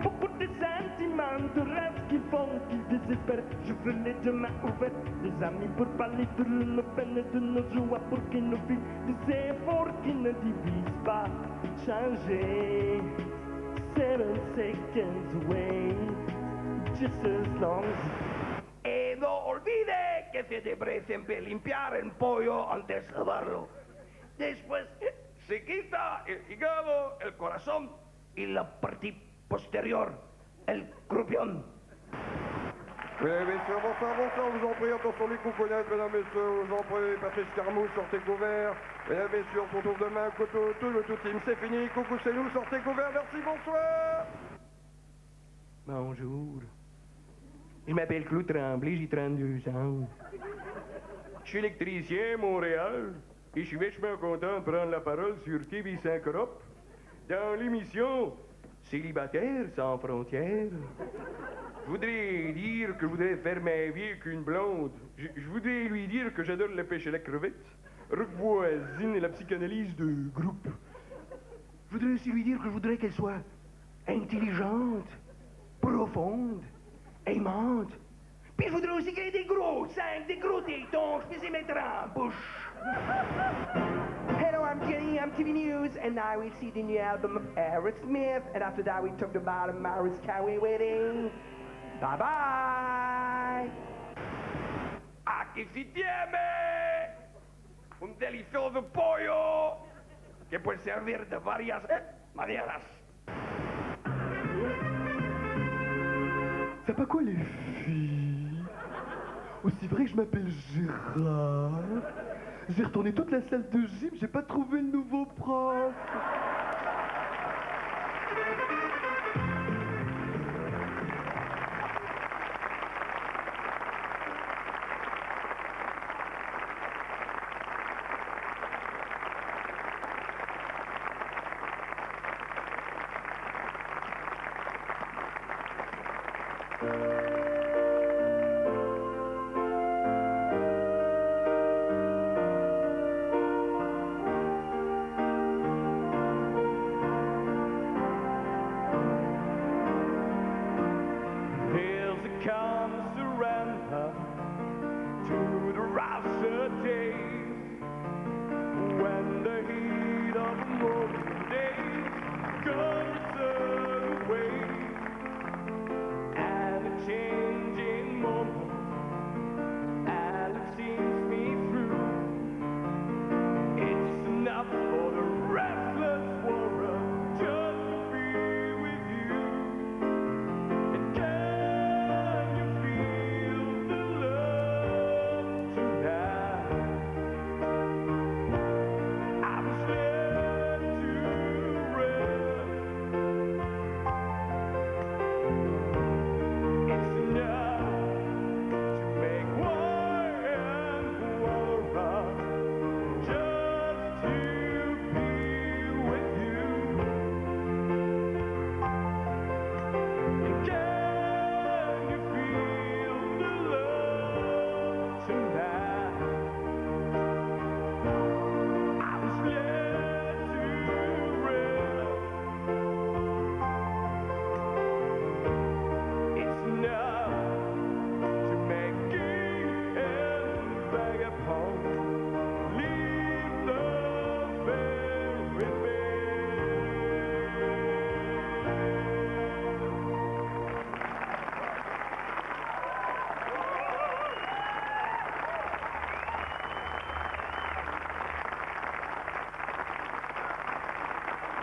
Beaucoup de sentiments, de rêves qui font qu'ils désespèrent. Je veux les deux mains ouvertes, des amis pour parler de nos peines et de nos joies, pour qu'ils nous vivent des efforts qui ne divisent pas. Changer, 7 seconds away, just as long as. Y no olvide que se debe siempre limpiar el pollo antes de lavarlo. Después se quita el hígado, el corazón y la parte posterior, el croupion. Mesdames, messieurs, bonsoir, bonsoir, je vous en prie, attention les couconnettes, mesdames, messieurs, je vous en prie, Patrice Carmouche, sortez couverts. Mesdames, messieurs, on se retrouve demain, tout le tout team, c'est fini, coucou, c'est nous, sortez couverts, merci, bonsoir. Bonjour. Je m'appelle Claude Tremblay, j'ai 32 ans. Je suis électricien à Montréal et je suis vachement content de prendre la parole sur TV5 Europe dans l'émission Célibataire sans frontières. Je voudrais dire que je voudrais faire ma vie avec une blonde. Je voudrais lui dire que j'adore la pêche à la crevette, rock voisine et la psychanalyse de groupe. Je voudrais aussi lui dire que je voudrais qu'elle soit intelligente, profonde, aimante. Puis je voudrais aussi qu'elle ait des gros seins, des gros tétons, je puisse les mettre en bouche. Hello, I'm Jenny, I'm TV News, and now we see the new album of Aerosmith, and after that we talked about a Mariah Carey wedding. Bye bye! Aquí si tiene un delicioso pollo que puede servir de varias maneras. C'est pas quoi les filles? Aussi vrai que je m'appelle Gérard. J'ai retourné toute la salle de gym, j'ai pas trouvé le nouveau prof.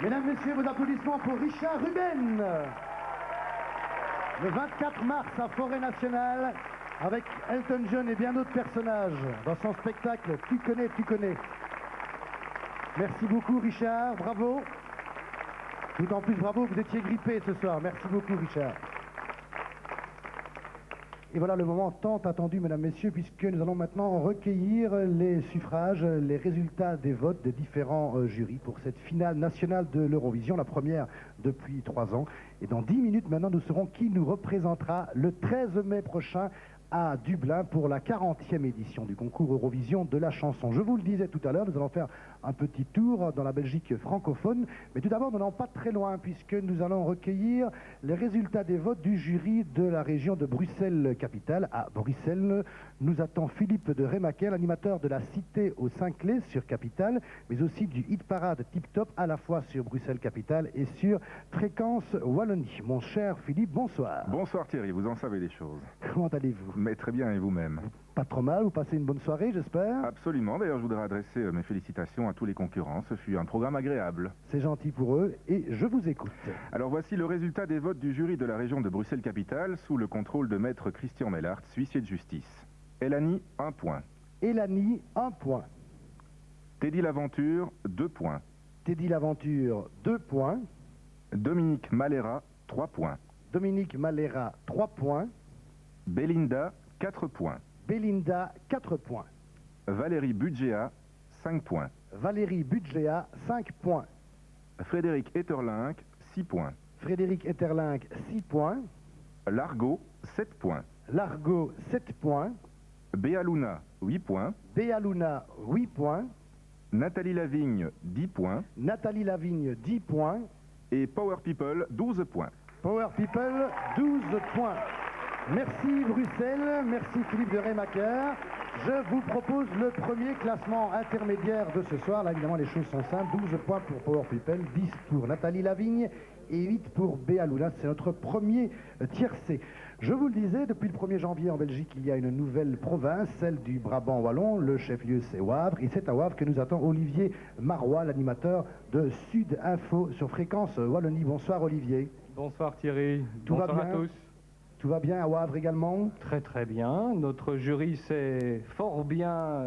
Mesdames, Messieurs, vos applaudissements pour Richard Ruben. Le 24 mars à Forêt Nationale, avec Elton John et bien d'autres personnages, dans son spectacle Tu connais, tu connais. Merci beaucoup Richard, bravo. Tout en plus, bravo, vous étiez grippé ce soir. Merci beaucoup Richard. Et voilà le moment tant attendu, mesdames, messieurs, puisque nous allons maintenant recueillir les suffrages, les résultats des votes des différents jurys pour cette finale nationale de l'Eurovision, la première depuis 3 ans. Et dans 10 minutes maintenant, nous saurons qui nous représentera le 13 mai prochain à Dublin pour la 40e édition du concours Eurovision de la chanson. Je vous le disais tout à l'heure, nous allons faire un petit tour dans la Belgique francophone, mais tout d'abord nous n'allons pas très loin puisque nous allons recueillir les résultats des votes du jury de la région de Bruxelles-Capitale. À Bruxelles, nous attend Philippe de Remaker, l'animateur de la Cité aux 5 clés sur Capitale, mais aussi du hit parade Tip Top à la fois sur Bruxelles-Capitale et sur Fréquence Wallonie. Mon cher Philippe, bonsoir. Bonsoir Thierry, vous en savez des choses. Comment allez-vous? Mais très bien, et vous-même? Pas trop mal, vous passez une bonne soirée, j'espère? Absolument, d'ailleurs je voudrais adresser mes félicitations à tous les concurrents, ce fut un programme agréable. C'est gentil pour eux, et je vous écoute. Alors voici le résultat des votes du jury de la région de Bruxelles-Capitale sous le contrôle de maître Christian Mellart, huissier de justice. Elani, 1 point. Elani, 1 point. Teddy Laventure, 2 points. Teddy Laventure, 2 points. Dominique Malera, 3 points. Dominique Malera, 3 points. Belinda, 4 points. Belinda, 4 points. Valérie Budgéa, 5 points. Valérie Budgéa, 5 points. Frédéric Etterlinck, 6 points. Frédéric Etterlinck, 6 points. Largo, 7 points. Largo, 7 points. Béa Luna, 8 points. Béa Luna, 8 points. Nathalie Lavigne, 10 points. Nathalie Lavigne, 10 points. Et Power People, 12 points. Power People, 12 points. Merci Bruxelles, merci Philippe de Remaker. Je vous propose le premier classement intermédiaire de ce soir. Là, évidemment, les choses sont simples. 12 points pour Power People, 10 pour Nathalie Lavigne et 8 pour Béa Luna. C'est notre premier tiercé. Je vous le disais, depuis le 1er janvier en Belgique, il y a une nouvelle province, celle du Brabant Wallon. Le chef-lieu, c'est Wavre. Et c'est à Wavre que nous attend Olivier Marois, l'animateur de Sud Info sur Fréquence Wallonie. Bonsoir Olivier. Bonsoir Thierry. Tout va Bonsoir bien à tous. Tout va bien à Wavre également? Très très bien. Notre jury s'est fort bien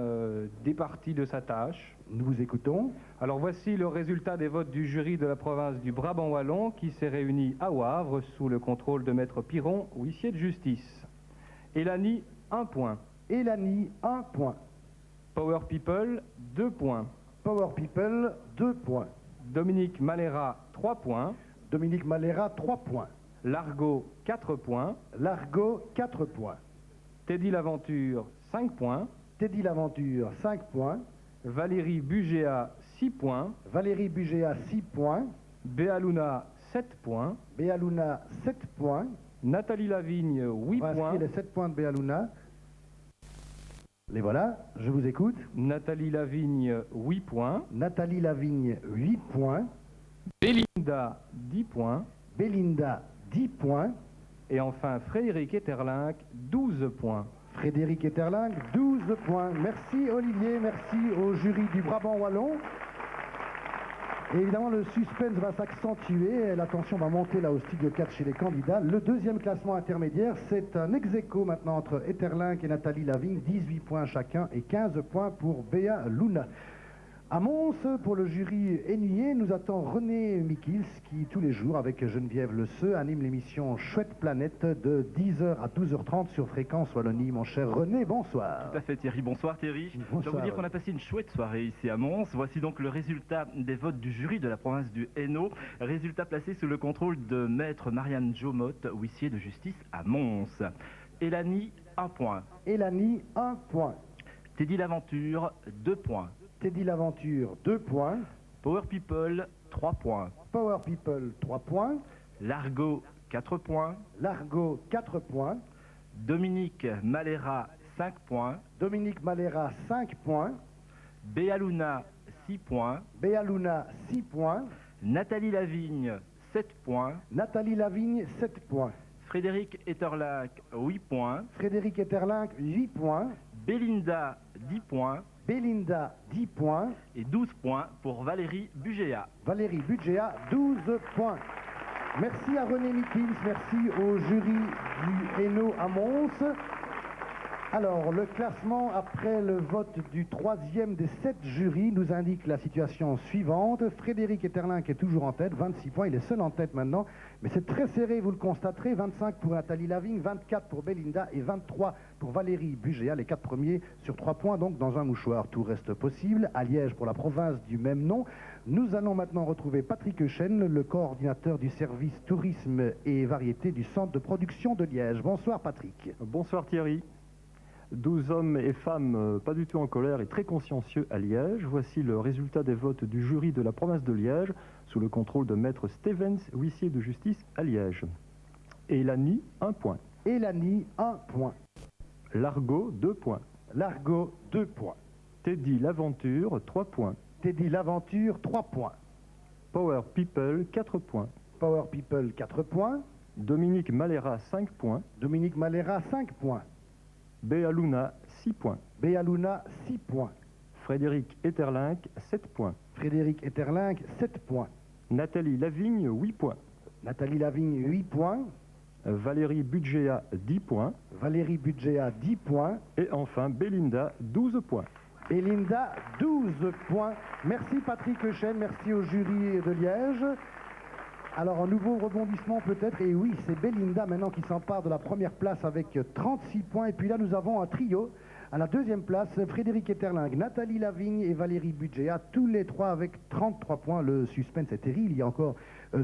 départi de sa tâche. Nous vous écoutons. Alors voici le résultat des votes du jury de la province du Brabant Wallon qui s'est réuni à Wavre sous le contrôle de maître Piron, huissier de justice. Elani, 1 point. Elani, 1 point. Power People, 2 points. Power People, 2 points. Dominique Malera, 3 points. Dominique Malera, 3 points. Largo, 4 points. Largo, 4 points. Teddy Laventure, 5 points. Teddy Laventure, 5 points. Valérie Budgéa, 6 points. Valérie Budgéa, 6 points. Béa Luna, 7 points. Béa Luna, 7 points. Nathalie Lavigne, 8 points. points. Les 7 points de Béa Luna. Les voilà, je vous écoute. Nathalie Lavigne, 8 points. Nathalie Lavigne, 8 points. Belinda, 10 points. Belinda, 10 points. Et enfin, Frédéric Etterlinck, 12 points. Frédéric Etterlinck, 12 points. Merci Olivier, merci au jury du Brabant Wallon. Et évidemment, le suspense va s'accentuer. L'attention va monter là au studio 4 chez les candidats. Le deuxième classement intermédiaire, c'est un ex-aequo maintenant entre Etterlinck et Nathalie Lavigne. 18 points chacun et 15 points pour Béa Luna. À Mons, pour le jury ennuyé, nous attend René Mikils qui, tous les jours, avec Geneviève Le Seu, anime l'émission Chouette Planète de 10h à 12h30 sur Fréquence Wallonie. Mon cher René, bonsoir. Tout à fait Thierry, bonsoir Thierry. Bonsoir. Je dois vous dire qu'on a passé une chouette soirée ici à Mons. Voici donc le résultat des votes du jury de la province du Hainaut. Résultat placé sous le contrôle de maître Marianne Jomot, huissier de justice à Mons. Elani, 1 point. Elani, 1 point. Teddy Laventure, 2 points. Teddy Laventure, 2 points. Power People, 3 points. Power People, 3 points. Largo, 4 points. Largo, 4 points. Dominique Malera, 5 points. Dominique Malera, 5 points. Béa Luna, 6 points. Béa Luna, 6 points. Nathalie Lavigne, 7 points. Nathalie Lavigne, 7 points. Frédéric Etterlinck, 8 points. Frédéric Etterlinck, 8 points. Belinda, 10 points. Belinda, 10 points. Et 12 points pour Valérie Bugéa. Valérie Bugéa, 12 points. Merci à René Mikils, merci au jury du Hainaut à Mons. Alors, le classement après le vote du 3e des 7 jurys nous indique la situation suivante. Frédéric Etterlinck est toujours en tête, 26 points, il est seul en tête maintenant. Mais c'est très serré, vous le constaterez, 25 pour Nathalie Lavigne, 24 pour Belinda et 23 pour Valérie Bugéa, les 4 premiers sur 3 points, donc dans un mouchoir. Tout reste possible. À Liège, pour la province du même nom, nous allons maintenant retrouver Patrick Euchen, le coordinateur du service tourisme et variété du centre de production de Liège. Bonsoir Patrick. Bonsoir Thierry. 12 hommes et femmes pas du tout en colère et très consciencieux à Liège. Voici le résultat des votes du jury de la province de Liège sous le contrôle de maître Stevens, huissier de justice à Liège. Elani, 1 point. Elani, 1 point. Largo, 2 points. Largo, 2 points. Teddy Laventure, 3 points. Teddy Laventure, 3 points. Power People, 4 points. Power People, 4 points. Dominique Malera, 5 points. Dominique Malera, 5 points. Béaluna, 6 points. Béaluna, 6 points. Frédéric Etterlinck, 7 points. Frédéric Etterlinck, 7 points. Nathalie Lavigne, 8 points. Nathalie Lavigne, 8 points. Valérie Bugéa, 10 points. Valérie Bugéa, 10 points. Et enfin, Belinda, 12 points. Belinda, 12 points. Merci Patrick Euchen, merci au jury de Liège. Alors un nouveau rebondissement peut-être, et oui, c'est Belinda maintenant qui s'empare de la première place avec 36 points. Et puis là, nous avons un trio. À la 2e place, Frédéric Etterlinck, Nathalie Lavigne et Valérie Bugéa, tous les 3 avec 33 points. Le suspense est terrible, il y a encore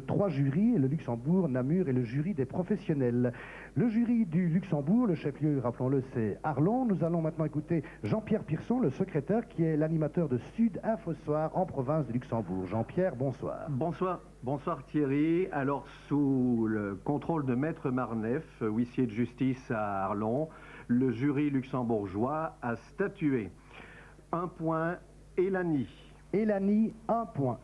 3 jurys, le Luxembourg, Namur et le jury des professionnels. Le jury du Luxembourg, le chef-lieu, rappelons-le, c'est Arlon. Nous allons maintenant écouter Jean-Pierre Pirson, le secrétaire, qui est l'animateur de Sud Info Soir en province de Luxembourg. Jean-Pierre, bonsoir. Bonsoir Thierry. Alors, sous le contrôle de Maître Marnef, huissier de justice à Arlon, le jury luxembourgeois a statué. 1 point, Elani. Elani, 1 point.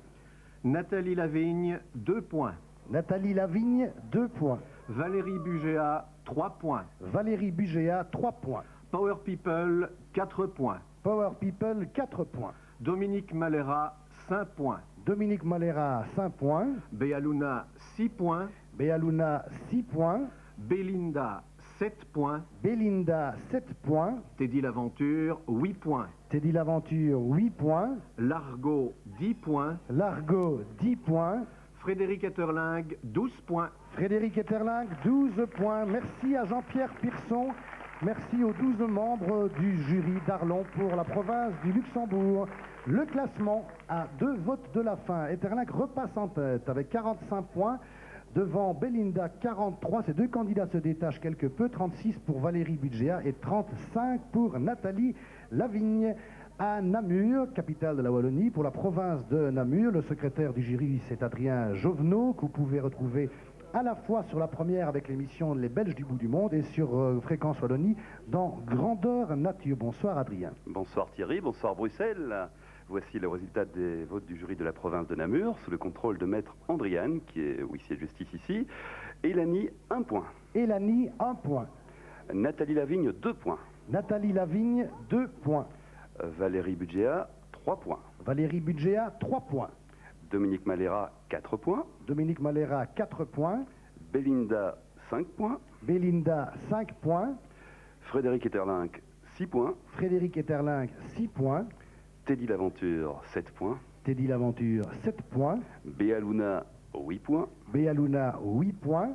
Nathalie Lavigne, 2 points. Nathalie Lavigne, 2 points. Valérie Bugéa, 3 points. Valérie Bugéa, 3 points. Power People, 4 points. Power People, 4 points. Dominique Malera, 5 points. Dominique Malera, 5 points. Béaluna, 6 points. Béaluna, 6 points. Belinda, 7 points. Belinda, 7 points. Teddy Laventure, 8 points. Teddy Laventure, 8 points. Largo, 10 points. Largo, 10 points. Frédéric Etterlinck, 12 points. Frédéric Etterlinck, 12 points. Merci à Jean-Pierre Pirson. Merci aux 12 membres du jury d'Arlon pour la province du Luxembourg. Le classement à 2 votes de la fin. Etterlinck repasse en tête avec 45 points. Devant Belinda, 43. Ces 2 candidats se détachent quelque peu. 36 pour Valérie Bugéa et 35 pour Nathalie Lavigne. À Namur, capitale de la Wallonie, pour la province de Namur, le secrétaire du jury, c'est Adrien Jovenot, que vous pouvez retrouver à la fois sur la première avec l'émission Les Belges du bout du monde et sur Fréquence Wallonie dans Grandeur Nature. Bonsoir Adrien. Bonsoir Thierry, bonsoir Bruxelles. Voici le résultat des votes du jury de la province de Namur, sous le contrôle de maître Andriane, qui est huissier de justice ici. Elani, 1 point. Elani, 1 point. Nathalie Lavigne, 2 points. Nathalie Lavigne, 2 points. Valérie Bugéa, 3 points. Valérie Bugéa, 3 points. Dominique Malera, 4 points. Dominique Malera, 4 points. Belinda, 5 points. Belinda, 5 points. Frédéric Etterlinck, 6 points. Frédéric Etterlinck, 6 points. Teddy Laventure, 7 points. Teddy Laventure, 7 points. Béaluna, 8 points. Béaluna, 8 points.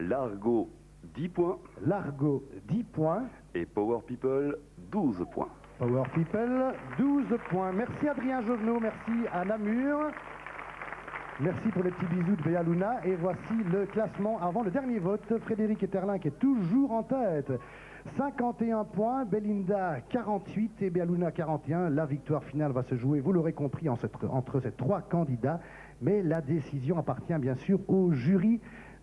Largo, 10 points. Largo, 10 points. Et Power People, 12 points. Power People, 12 points. Merci Adrien Jovenot, merci à Namur. Merci pour les petits bisous de Béaluna. Et voici le classement avant le dernier vote. Frédéric Etterlinck est toujours en tête. 51 points, Belinda 48 et Béaluna 41. La victoire finale va se jouer, vous l'aurez compris, entre ces 3 candidats. Mais la décision appartient bien sûr au jury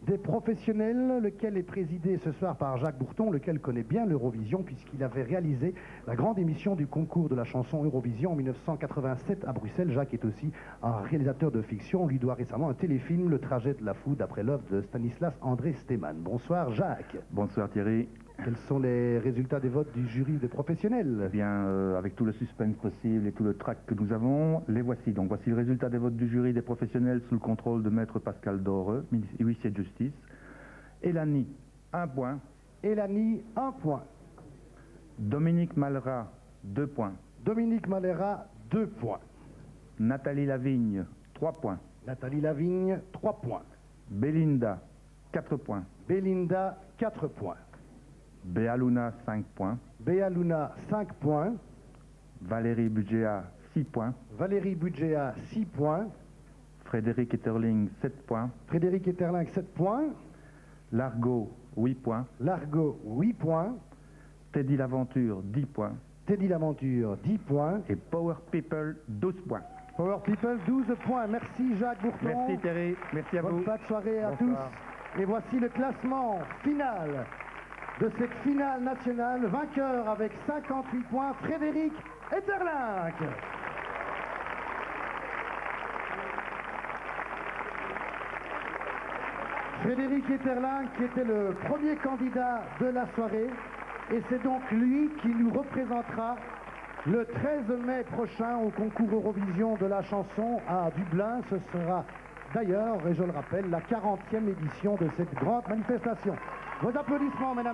des professionnels, lequel est présidé ce soir par Jacques Bourton, lequel connaît bien l'Eurovision puisqu'il avait réalisé la grande émission du concours de la chanson Eurovision en 1987 à Bruxelles. Jacques est aussi un réalisateur de fiction. On lui doit récemment un téléfilm, Le trajet de la foudre, d'après l'œuvre de Stanislas André Steeman. Bonsoir Jacques. Bonsoir Thierry. Quels sont les résultats des votes du jury des professionnels? Eh bien, avec tout le suspense possible et tout le trac que nous avons, les voici. Donc, voici le résultat des votes du jury des professionnels sous le contrôle de maître Pascal Doreux, huissier de justice. Elani, 1 point. Elani, 1 point. Dominique Malera, 2 points. Dominique Malera, 2 points. Nathalie Lavigne, 3 points. Nathalie Lavigne, 3 points. Belinda, 4 points. Belinda, 4 points. Béaluna, 5 points. Béaluna, 5 points. Valérie Budgéa, 6 points. Valérie Budgéa, 6 points. Frédéric Etterling, 7 points. Frédéric Etterling, 7 points. Largo, 8 points. Largo, 8 points. Teddy Laventure, 10 points. Teddy Laventure, 10 points. Et Power People, 12 points. Power People, 12 points. Merci Jacques Bourton. Merci Thierry, merci à vous. Bonne fin de soirée à Bonsoir. tous. Et voici le classement final de cette finale nationale. Vainqueur avec 58 points, Frédéric Etterling. Frédéric Etterling qui était le premier candidat de la soirée. Et c'est donc lui qui nous représentera le 13 mai prochain au concours Eurovision de la chanson à Dublin. Ce sera d'ailleurs, et je le rappelle, la 40e édition de cette grande manifestation. Vos applaudissements, mesdames.